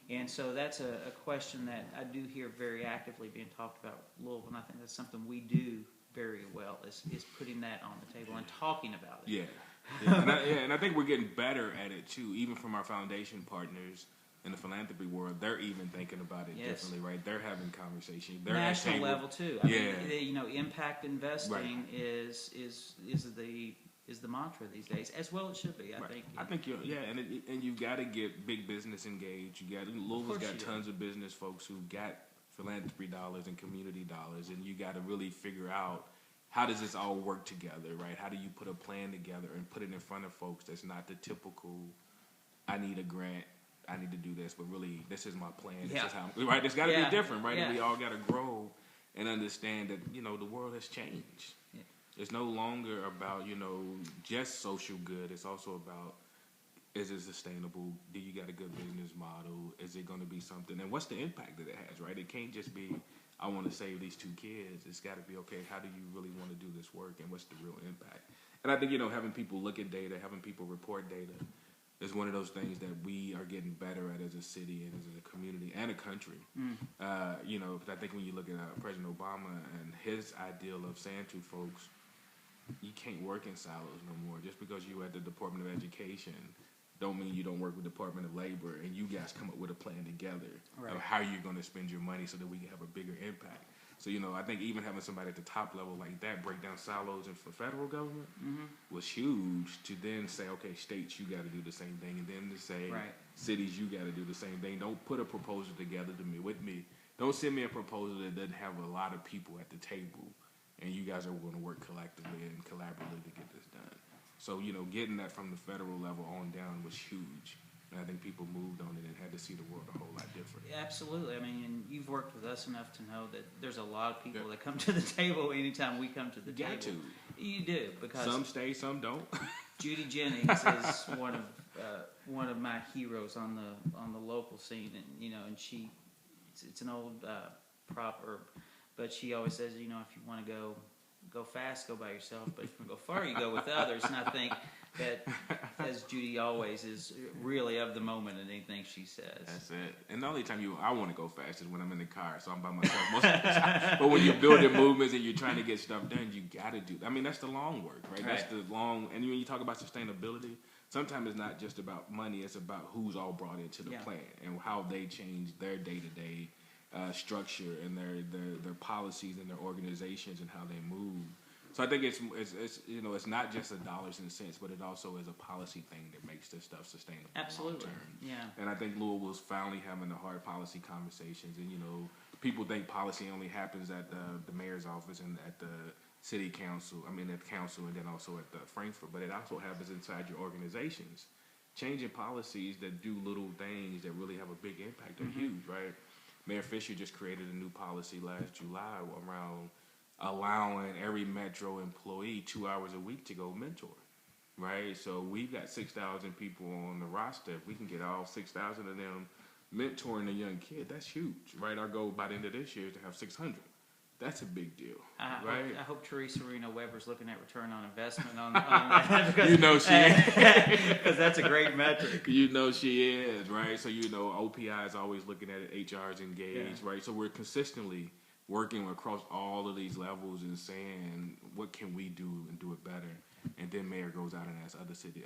And so that's a question that I do hear very actively being talked about Louisville, and I think that's something we do very well, is putting that on the table and talking about it. And I think we're getting better at it too, even from our foundation partners in the philanthropy world. They're even thinking about it differently, right? They're having conversations. They're national level too. I mean, impact investing is the mantra these days, as well it should be. I think and you've got to get big business engaged. Louisville's got tons of business folks who got philanthropy dollars and community dollars, and you got to really figure out how does this all work together, right? How do you put a plan together and put it in front of folks that's not the typical, I need a grant, I need to do this, but really this is my plan, this is how, right? It's got to be different, right? And we all got to grow and understand that, the world has changed. It's no longer about, just social good. It's also about, is it sustainable? Do you got a good business model? Is it going to be something? And what's the impact that it has, right? It can't just be, I want to save these 2 kids. It's got to be, okay, how do you really want to do this work, and what's the real impact? And I think, having people look at data, having people report data is one of those things that we are getting better at as a city and as a community and a country. Because I think when you look at President Obama and his ideal of saying to folks, you can't work in silos no more. Just because you're at the Department of Education don't mean you don't work with Department of Labor, and you guys come up with a plan together of how you're going to spend your money so that we can have a bigger impact. So, I think even having somebody at the top level like that break down silos and for federal government was huge, to then say, okay, states, you got to do the same thing, and then to say, cities, you got to do the same thing. Don't put a proposal together with me. Don't send me a proposal that doesn't have a lot of people at the table, and you guys are going to work collectively and collaboratively to get this done. So, getting that from the federal level on down was huge. And I think people moved on it and had to see the world a whole lot different. Absolutely. I mean, and you've worked with us enough to know that there's a lot of people that come to the table anytime we come to the table. Got to. You do, because some stay, some don't. Judy Jennings is one of my heroes on the local scene, and and it's an old proverb, but she always says, if you want to go fast, go by yourself, but if you want to go far, you go with others. And I think that, as Judy always is, really of the moment in anything she says. That's it. And the only time I want to go fast is when I'm in the car, so I'm by myself most of the time. But when you're building movements and you're trying to get stuff done, you got to do. I mean, that's the long work, right? That's the long. And when you talk about sustainability, sometimes it's not just about money; it's about who's all brought into the plan and how they change their day-to-day structure and their policies and their organizations and how they move. So I think it's not just the dollars and cents, but it also is a policy thing that makes this stuff sustainable. Absolutely, long term. And I think Louisville's finally having the hard policy conversations. And people think policy only happens at the mayor's office and at the city council. I mean, at the council, and then also at the Frankfurt. But it also happens inside your organizations. Changing policies that do little things that really have a big impact are huge, right? Mayor Fisher just created a new policy last July around allowing every Metro employee 2 hours a week to go mentor, right? So we've got 6,000 people on the roster. If we can get all 6,000 of them mentoring a young kid, that's huge, right? Our goal by the end of this year is to have 600. That's a big deal, right? I hope Teresa Reno Weber's looking at return on investment on that. Because, she is. Because that's a great metric. She is, right? So, OPI is always looking at it. HR is engaged, right? So we're consistently working across all of these levels and saying, what can we do and do it better? And then Mayor goes out and asks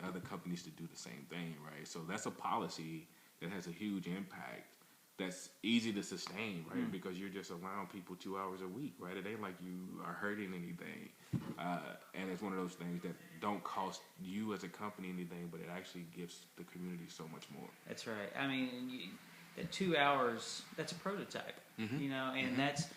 other companies to do the same thing, right? So that's a policy that has a huge impact. That's easy to sustain, right? Because you're just allowing people 2 hours a week, right? It ain't like you are hurting anything. And it's one of those things that don't cost you as a company anything, but it actually gives the community so much more. That's right. I mean, at 2 hours, that's a prototype, and that's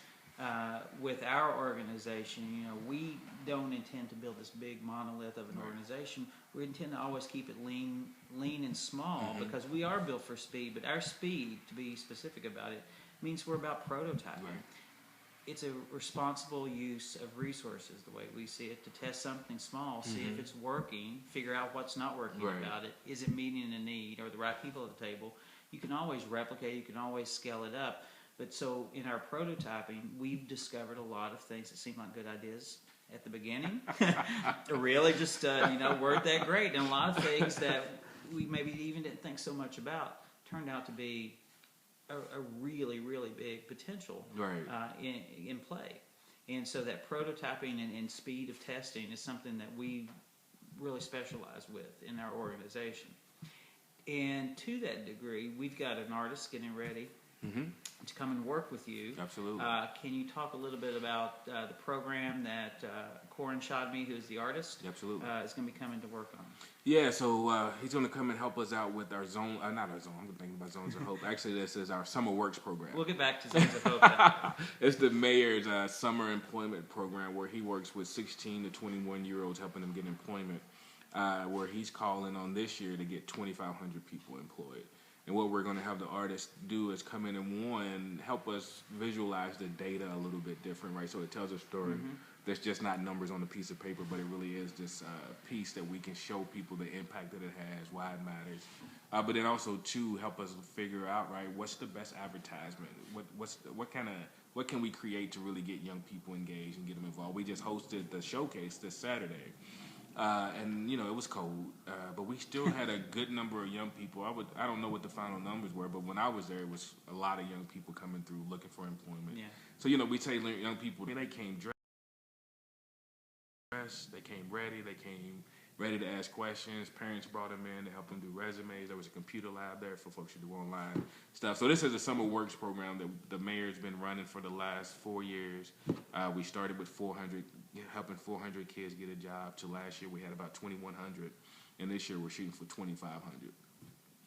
with our organization, we don't intend to build this big monolith of an organization. We intend to always keep it lean and small because we are built for speed, but our speed, to be specific about it, means we're about prototyping. Right. It's a responsible use of resources, the way we see it, to test something small, see if it's working, figure out what's not working about it, is it meeting a need, or the right people at the table. You can always replicate, you can always scale it up. But so in our prototyping, we've discovered a lot of things that seem like good ideas at the beginning, really just weren't that great, and a lot of things that we maybe even didn't think so much about turned out to be a really, really big potential in play. And so that prototyping and speed of testing is something that we really specialize with in our organization. And to that degree, we've got an artist getting ready to come and work with you. Absolutely. Can you talk a little bit about the program that Corin Shadmi, who is the artist, is going to be coming to work on? Yeah, so he's going to come and help us out with our zone, not our zone, I'm thinking about Zones of Hope. Actually, this is our Summer Works program. We'll get back to Zones of Hope now. It's the mayor's summer employment program where he works with 16 to 21-year-olds, helping them get employment, where he's calling on this year to get 2,500 people employed. And what we're going to have the artists do is come in and, help us visualize the data a little bit different, right? So it tells a story that's just not numbers on a piece of paper, but it really is this piece that we can show people the impact that it has, why it matters. But then also, too, help us figure out, right, what's the best advertisement? What can we create to really get young people engaged and get them involved? We just hosted the showcase this Saturday. And it was cold, but we still had a good number of young people. I don't know what the final numbers were, but when I was there, it was a lot of young people coming through looking for employment. Yeah. So we say young people, they came dressed, they came ready to ask questions. Parents brought them in to help them do resumes. There was a computer lab there for folks to do online stuff. So this is a summer works program that the mayor's been running for the last 4 years. We started with 400, helping 400 kids get a job. To last year we had about 2,100, and this year we're shooting for 2,500.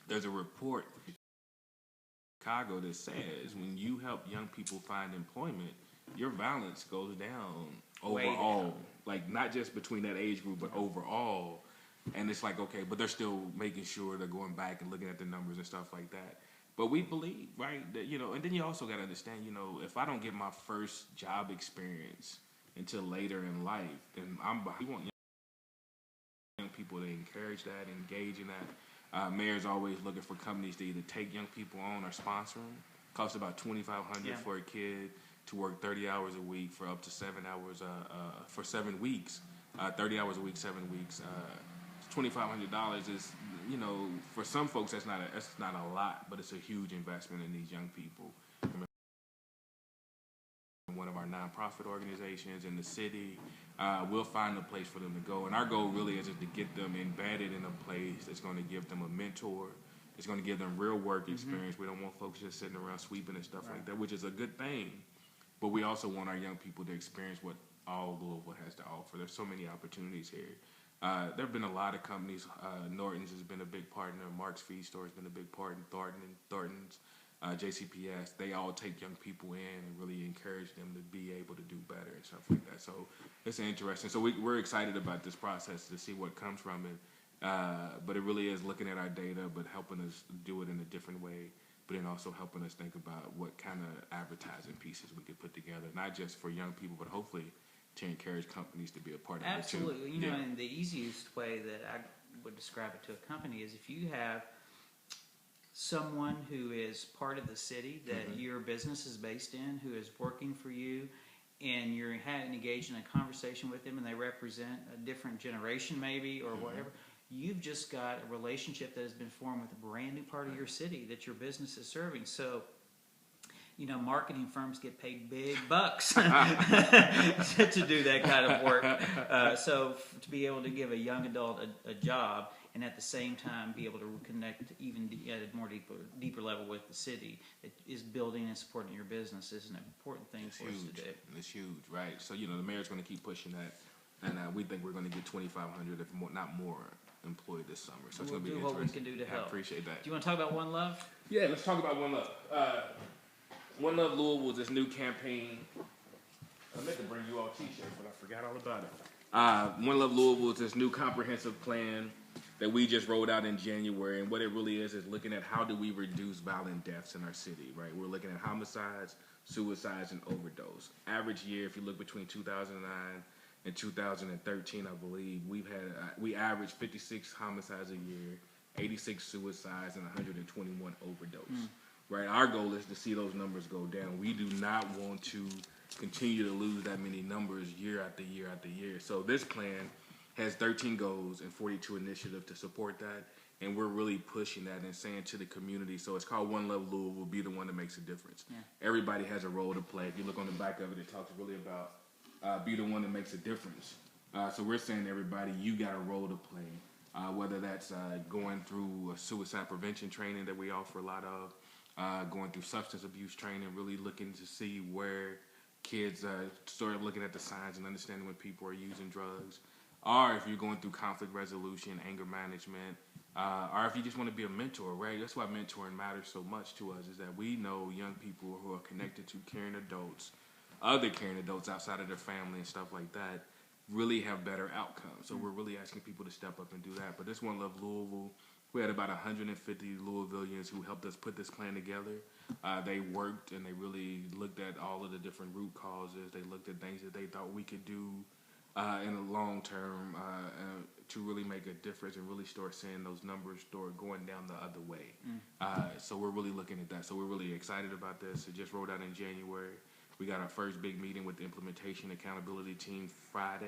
There's a report in Chicago that says when you help young people find employment, your violence goes down overall. Like not just between that age group, but overall. And it's like, okay, but they're still making sure they're going back and looking at the numbers and stuff like that. But we believe, right, that, and then you also got to understand, if I don't get my first job experience until later in life, then we want young people to encourage that, engage in that. Mayor's always looking for companies to either take young people on or sponsor them. Costs about $2,500 for a kid to work 30 hours a week for up to 7 hours for 7 weeks. 30 hours a week, 7 weeks. $2,500 is, for some folks that's not a lot, but it's a huge investment in these young people. One of our nonprofit organizations in the city, we'll find a place for them to go. And our goal really is to get them embedded in a place that's going to give them a mentor. It's going to give them real work experience. We don't want folks just sitting around sweeping and stuff like that, which is a good thing. But we also want our young people to experience what all Louisville has to offer. There's so many opportunities here. There have been a lot of companies. Norton's has been a big partner. Mark's Feed Store has been a big partner. Thornton's, JCPS. They all take young people in and really encourage them to be able to do better and stuff like that. So it's interesting. So we're excited about this process to see what comes from it. But it really is looking at our data, but helping us do it in a different way. But then also helping us think about what kind of advertising pieces we could put together, not just for young people, but hopefully to encourage companies to be a part of it too. Absolutely. And the easiest way that I would describe it to a company is if you have someone who is part of the city that your business is based in, who is working for you, and you're engaged in a conversation with them, and they represent a different generation maybe or whatever, you've just got a relationship that has been formed with a brand new part of your city that your business is serving. So, marketing firms get paid big bucks to do that kind of work. So to be able to give a young adult a job and at the same time be able to connect even at a more deeper level with the city that is building and supporting your business is an important thing for us to do. It's huge, right? So, the mayor's going to keep pushing that. And we think we're going to get 2,500, if not more, employed this summer. So it's going to be interesting. We'll do what we can do to help. I appreciate that. Do you want to talk about One Love? Yeah, let's talk about One Love. One Love Louisville is this new campaign. I meant to bring you all T-shirts, but I forgot all about it. One Love Louisville is this new comprehensive plan that we just rolled out in January. And what it really is looking at how do we reduce violent deaths in our city, right? We're looking at homicides, suicides, and overdose. Average year, if you look between 2009 and 2013, I believe, we averaged 56 homicides a year, 86 suicides, and 121 overdose. Right, our goal is to see those numbers go down. We do not want to continue to lose that many numbers year after year after year. So this plan has 13 goals and 42 initiatives to support that, and we're really pushing that and saying to the community. So it's called One Love Louisville, be the one that makes a difference. Yeah. Everybody has a role to play. If you look on the back of it, it talks really about be the one that makes a difference. So we're saying to everybody, you got a role to play, whether that's going through suicide prevention training that we offer a lot of, going through substance abuse training, really looking to see where kids start looking at the signs and understanding when people are using drugs, or if you're going through conflict resolution, anger management, or if you just want to be a mentor, right? That's why mentoring matters so much to us, is that we know young people who are connected to caring adults, other caring adults outside of their family and stuff like that, really have better outcomes. So we're really asking people to step up and do that. But this One Love Louisville, we had about 150 Louisvillians who helped us put this plan together. They worked and they really looked at all of the different root causes. They looked at things that they thought we could do in the long term to really make a difference and really start seeing those numbers start going down the other way. So we're really looking at that. So we're really excited about this. It just rolled out in January. We got our first big meeting with the implementation accountability team Friday.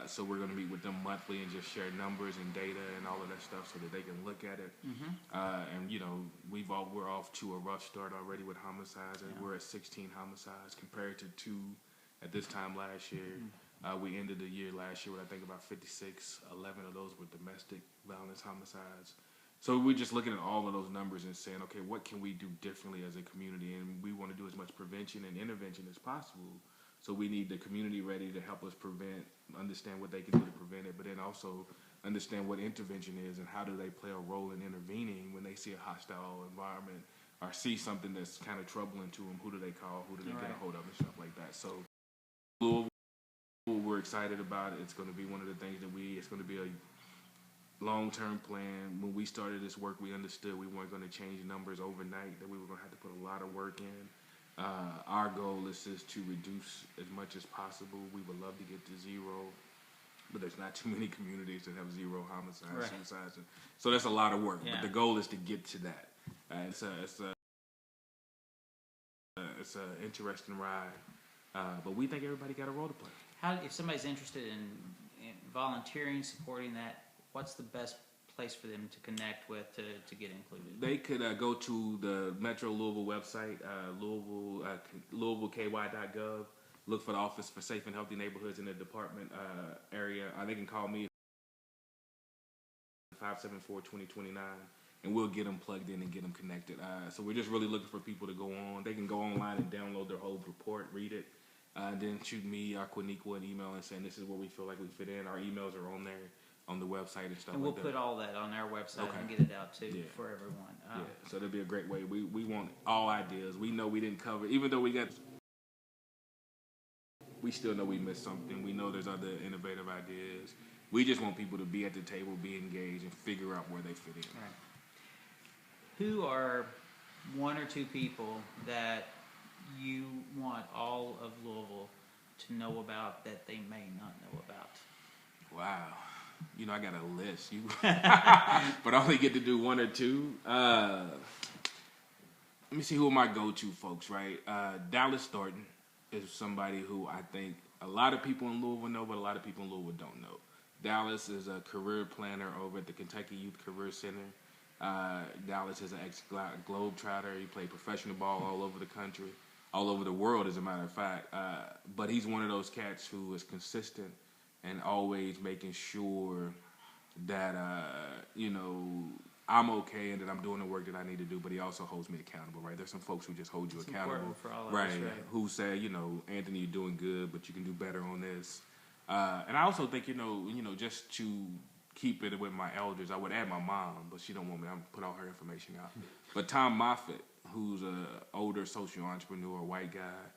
So we're going to meet with them monthly and just share numbers and data and all of that stuff so that they can look at it. And we're off to a rough start already with homicides, and we're at 16 homicides compared to 2 at this time last year. We ended the year last year with I think about 56. 11 of those were domestic violence homicides. So we're just looking at all of those numbers and saying, okay, what can we do differently as a community? And we want to do as much prevention and intervention as possible. So we need the community ready to help us prevent, understand what they can do to prevent it, but then also understand what intervention is and how do they play a role in intervening when they see a hostile environment or see something that's kind of troubling to them. Who do they call? Who do they get a hold of and stuff like that? So Louisville, we're excited about it. It's going to be one of the things that it's going to be long-term plan. When we started this work, we understood we weren't going to change numbers overnight, that we were going to have to put a lot of work in. Our goal is just to reduce as much as possible. We would love to get to zero, but there's not too many communities that have zero homicides, suicides. So that's a lot of work. Yeah. But the goal is to get to that. It's an interesting ride, but we think everybody got a role to play. How, if somebody's interested in volunteering, supporting that, what's the best place for them to connect with to get included? They could go to the Metro Louisville website, louisvilleky.gov. Look for the Office for Safe and Healthy Neighborhoods in the department area. They can call me 574-2029, and we'll get them plugged in and get them connected. So we're just really looking for people to go on. They can go online and download their whole report, read it, and then shoot me or Quiniqua an email and saying this is where we feel like we fit in. Our emails are on there, on the website and stuff. And we'll put all that on our website and get it out too for everyone. So that'll be a great way. We want all ideas. We know we didn't cover, even though we still know we missed something. We know there's other innovative ideas. We just want people to be at the table, be engaged, and figure out where they fit in. Right. Who are one or two people that you want all of Louisville to know about that they may not know about? Wow. I got a list. But I only get to do one or two. Let me see who are my go-to folks, right? Dallas Thornton is somebody who I think a lot of people in Louisville know, but a lot of people in Louisville don't know. Dallas is a career planner over at the Kentucky Youth Career Center. Dallas is an ex-Globetrotter. He played professional ball all over the country, all over the world, as a matter of fact. But he's one of those cats who is consistent and always making sure that, I'm okay and that I'm doing the work that I need to do, but he also holds me accountable, right? There's some folks who just hold you accountable. For all of right, us, right? Who say, Anthony, you're doing good, but you can do better on this. And I also think, just to keep it with my elders, I would add my mom, but she don't want me to put all her information out. But Tom Moffitt, who's an older social entrepreneur, white guy,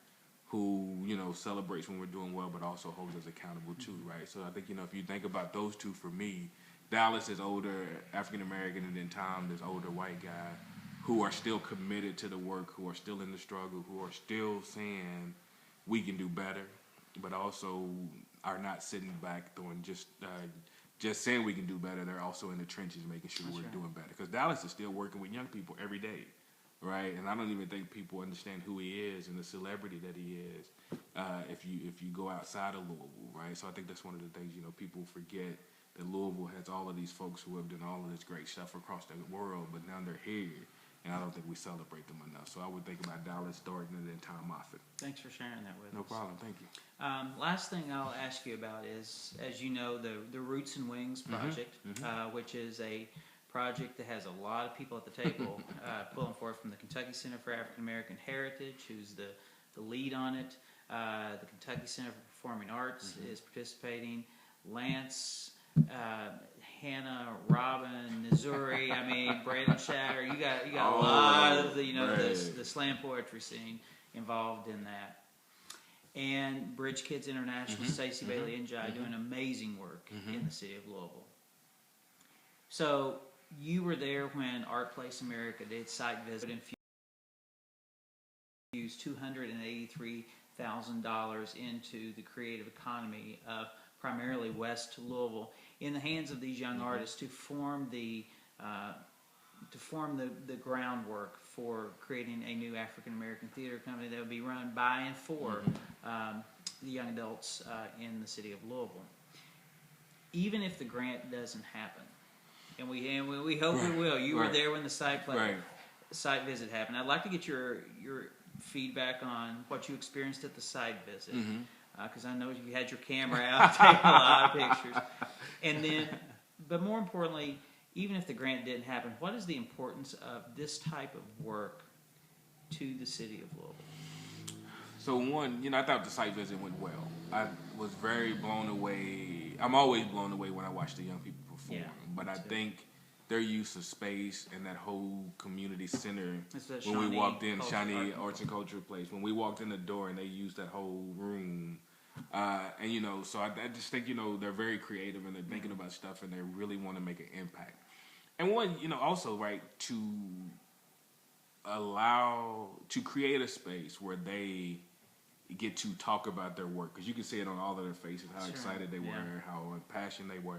who, celebrates when we're doing well, but also holds us accountable too, right? So I think, if you think about those two for me, Dallas is older African-American, and then Tom is older white guy, who are still committed to the work, who are still in the struggle, who are still saying we can do better, but also are not sitting back doing just saying we can do better. They're also in the trenches making sure we're doing better. Because Dallas is still working with young people every day, right? And I don't even think people understand who he is and the celebrity that he is if you go outside of Louisville, right? So I think that's one of the things, people forget, that Louisville has all of these folks who have done all of this great stuff across the world, but now they're here, and I don't think we celebrate them enough. So I would think about Dallas Thornton and then Tom Moffitt. Thanks for sharing that with us. No problem. Thank you. Last thing I'll ask you about is, as you know, the Roots and Wings project, which is a project that has a lot of people at the table pulling forward, from the Kentucky Center for African American Heritage, who's the lead on it. The Kentucky Center for Performing Arts is participating. Lance, Hannah, Robin, Missouri, Brandon Shatter. You got a lot of the slam poetry scene involved in that. And Bridge Kids International, Stacey Bailey and Jai doing amazing work in the city of Louisville. So you were there when Art Place America did site visit and infused $283,000 into the creative economy of primarily West Louisville, in the hands of these young artists to form the groundwork for creating a new African American theater company that would be run by and for the young adults in the city of Louisville. Even if the grant doesn't happen, and we hope it will. You were there when the site visit happened. I'd like to get your feedback on what you experienced at the site visit. Because I know you had your camera out, taking a lot of pictures. And then, but more importantly, even if the grant didn't happen, what is the importance of this type of work to the city of Louisville? So one, I thought the site visit went well. I was very blown away. I'm always blown away when I watch the young people perform. Yeah, but I think their use of space and that whole community center, when we walked in, Shawnee Arts and Culture Place, when we walked in the door and they used that whole room, And so I just think they're very creative and they're thinking about stuff and they really want to make an impact. And one, also right to create a space where they get to talk about their work, because you can see it on all of their faces how excited they were, how impassioned they were,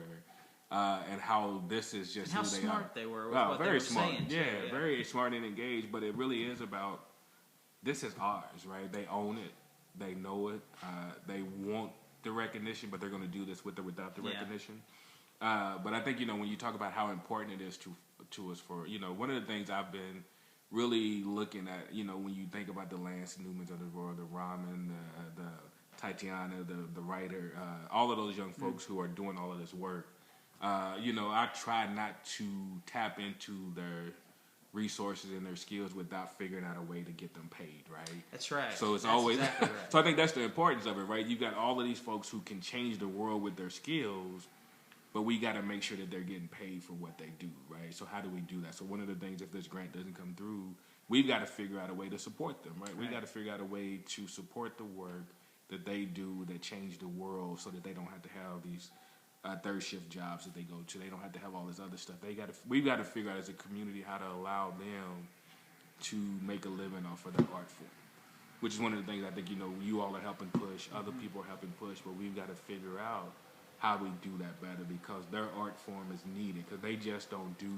and how this is just and how who they smart are. they were. With Wow, what very they were smart. saying, too. Yeah, very smart and engaged. But it really is about this is ours, right? They own it, they know it, they want the recognition, but they're going to do this with or without the recognition. But I think when you talk about how important it is to us for one of the things I've been really looking at, when you think about the Lance Newmans of the world, the Ramen, the Tatiana, the writer, all of those young folks who are doing all of this work, I try not to tap into their resources and their skills without figuring out a way to get them paid, right? That's right. So it's that's always, exactly right. So I think that's the importance of it, right? You've got all of these folks who can change the world with their skills, but we got to make sure that they're getting paid for what they do, right? So how do we do that? So one of the things, if this grant doesn't come through, we've got to figure out a way to support them, right? We've got to figure out a way to support the work that they do that change the world so that they don't have to have these third shift jobs that they go to. They don't have to have all this other stuff. We've got to figure out as a community how to allow them to make a living off of their art form, which is one of the things I think, you all are helping push, other people are helping push, but we've got to figure out how we do that better because their art form is needed because they just don't do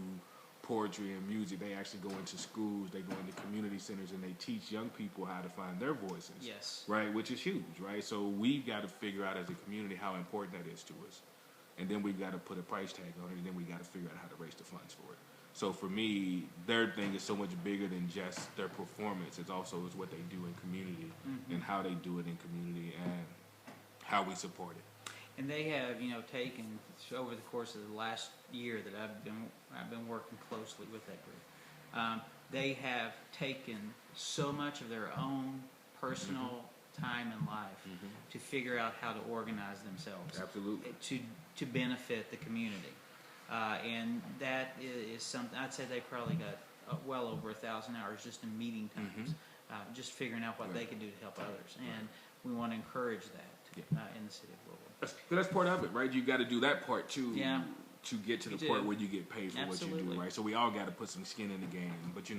poetry and music. They actually go into schools, they go into community centers, and they teach young people how to find their voices. Yes. Right, which is huge, right? So we've got to figure out as a community how important that is to us. And then we've got to put a price tag on it, and then we got to figure out how to raise the funds for it. So for me, their thing is so much bigger than just their performance. It's also what they do in community and how they do it in community and how we support it. And they have, taken over the course of the last year that I've been working closely with that group. They have taken so much of their own personal time in life to figure out how to organize themselves. Absolutely. To benefit the community. And that is something, I'd say they probably got well over 1,000 hours just in meeting times, just figuring out what they can do to help others. And we want to encourage that in the city of Louisville. That's part of it, right? You got to do that part too to get to the point where you get paid for what you do, right? So we all got to put some skin in the game. But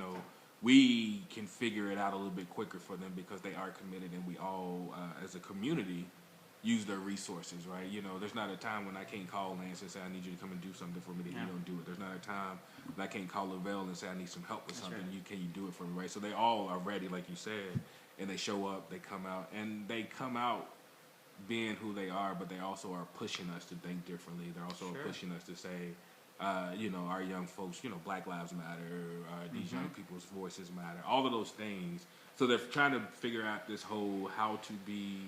we can figure it out a little bit quicker for them because they are committed, and we all, as a community, use their resources, right? There's not a time when I can't call Lance and say, I need you to come and do something for me that you don't do it. There's not a time when I can't call Lavelle and say, I need some help with something. Right. Can you do it for me, right? So they all are ready, like you said, and they show up, they come out, and they come out being who they are, but they also are pushing us to think differently. They're also pushing us to say, our young folks, Black Lives Matter, these young people's voices matter, all of those things. So they're trying to figure out this whole how to be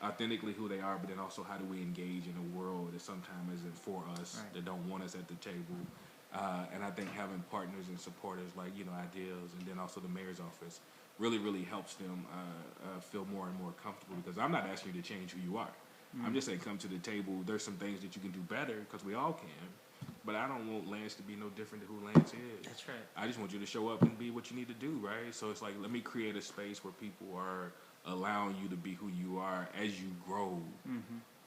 authentically who they are, but then also how do we engage in a world that sometimes isn't for us, that don't want us at the table. And I think having partners and supporters like, Ideals and then also the mayor's office really, really helps them feel more and more comfortable because I'm not asking you to change who you are. I'm just saying come to the table. There's some things that you can do better because we all can. But I don't want Lance to be no different than who Lance is. That's right. I just want you to show up and be what you need to do, right? So it's like, let me create a space where people are allowing you to be who you are as you grow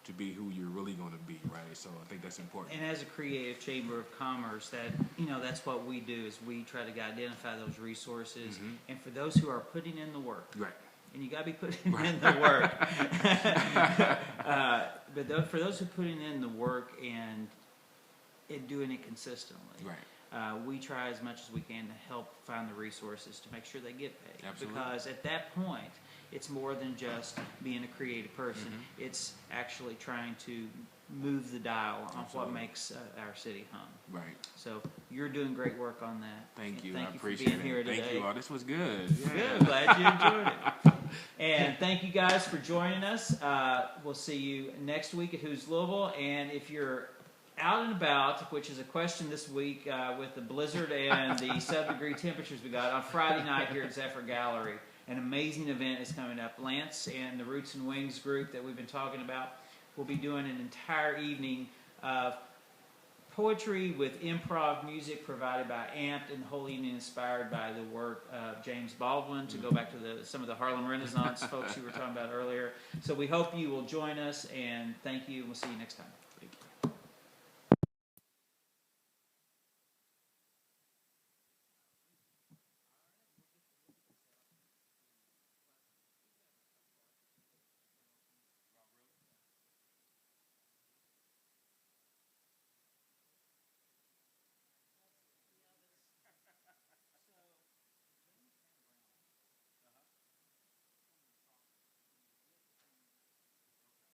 to be who you're really going to be, right? So I think that's important. And as a creative chamber of commerce, that's what we do is we try to identify those resources. And for those who are putting in the work, right? And you got to be putting in the work. But for those who are putting in the work and doing it consistently, right? We try as much as we can to help find the resources to make sure they get paid. Absolutely. Because at that point, it's more than just being a creative person. It's actually trying to move the dial on what makes our city hum. Right. So you're doing great work on that. Thank you. Thank I you appreciate for being here today. Thank you all. This was good. Good. Glad you enjoyed it. And thank you guys for joining us. We'll see you next week at Who's Louisville. And if you're out and about, which is a question this week with the blizzard and the sub-degree temperatures we got on Friday night here at Zephyr Gallery, an amazing event is coming up. Lance and the Roots and Wings group that we've been talking about will be doing an entire evening of poetry with improv music provided by Amped and wholly inspired by the work of James Baldwin, to go back to some of the Harlem Renaissance folks you were talking about earlier. So we hope you will join us, and thank you, and we'll see you next time.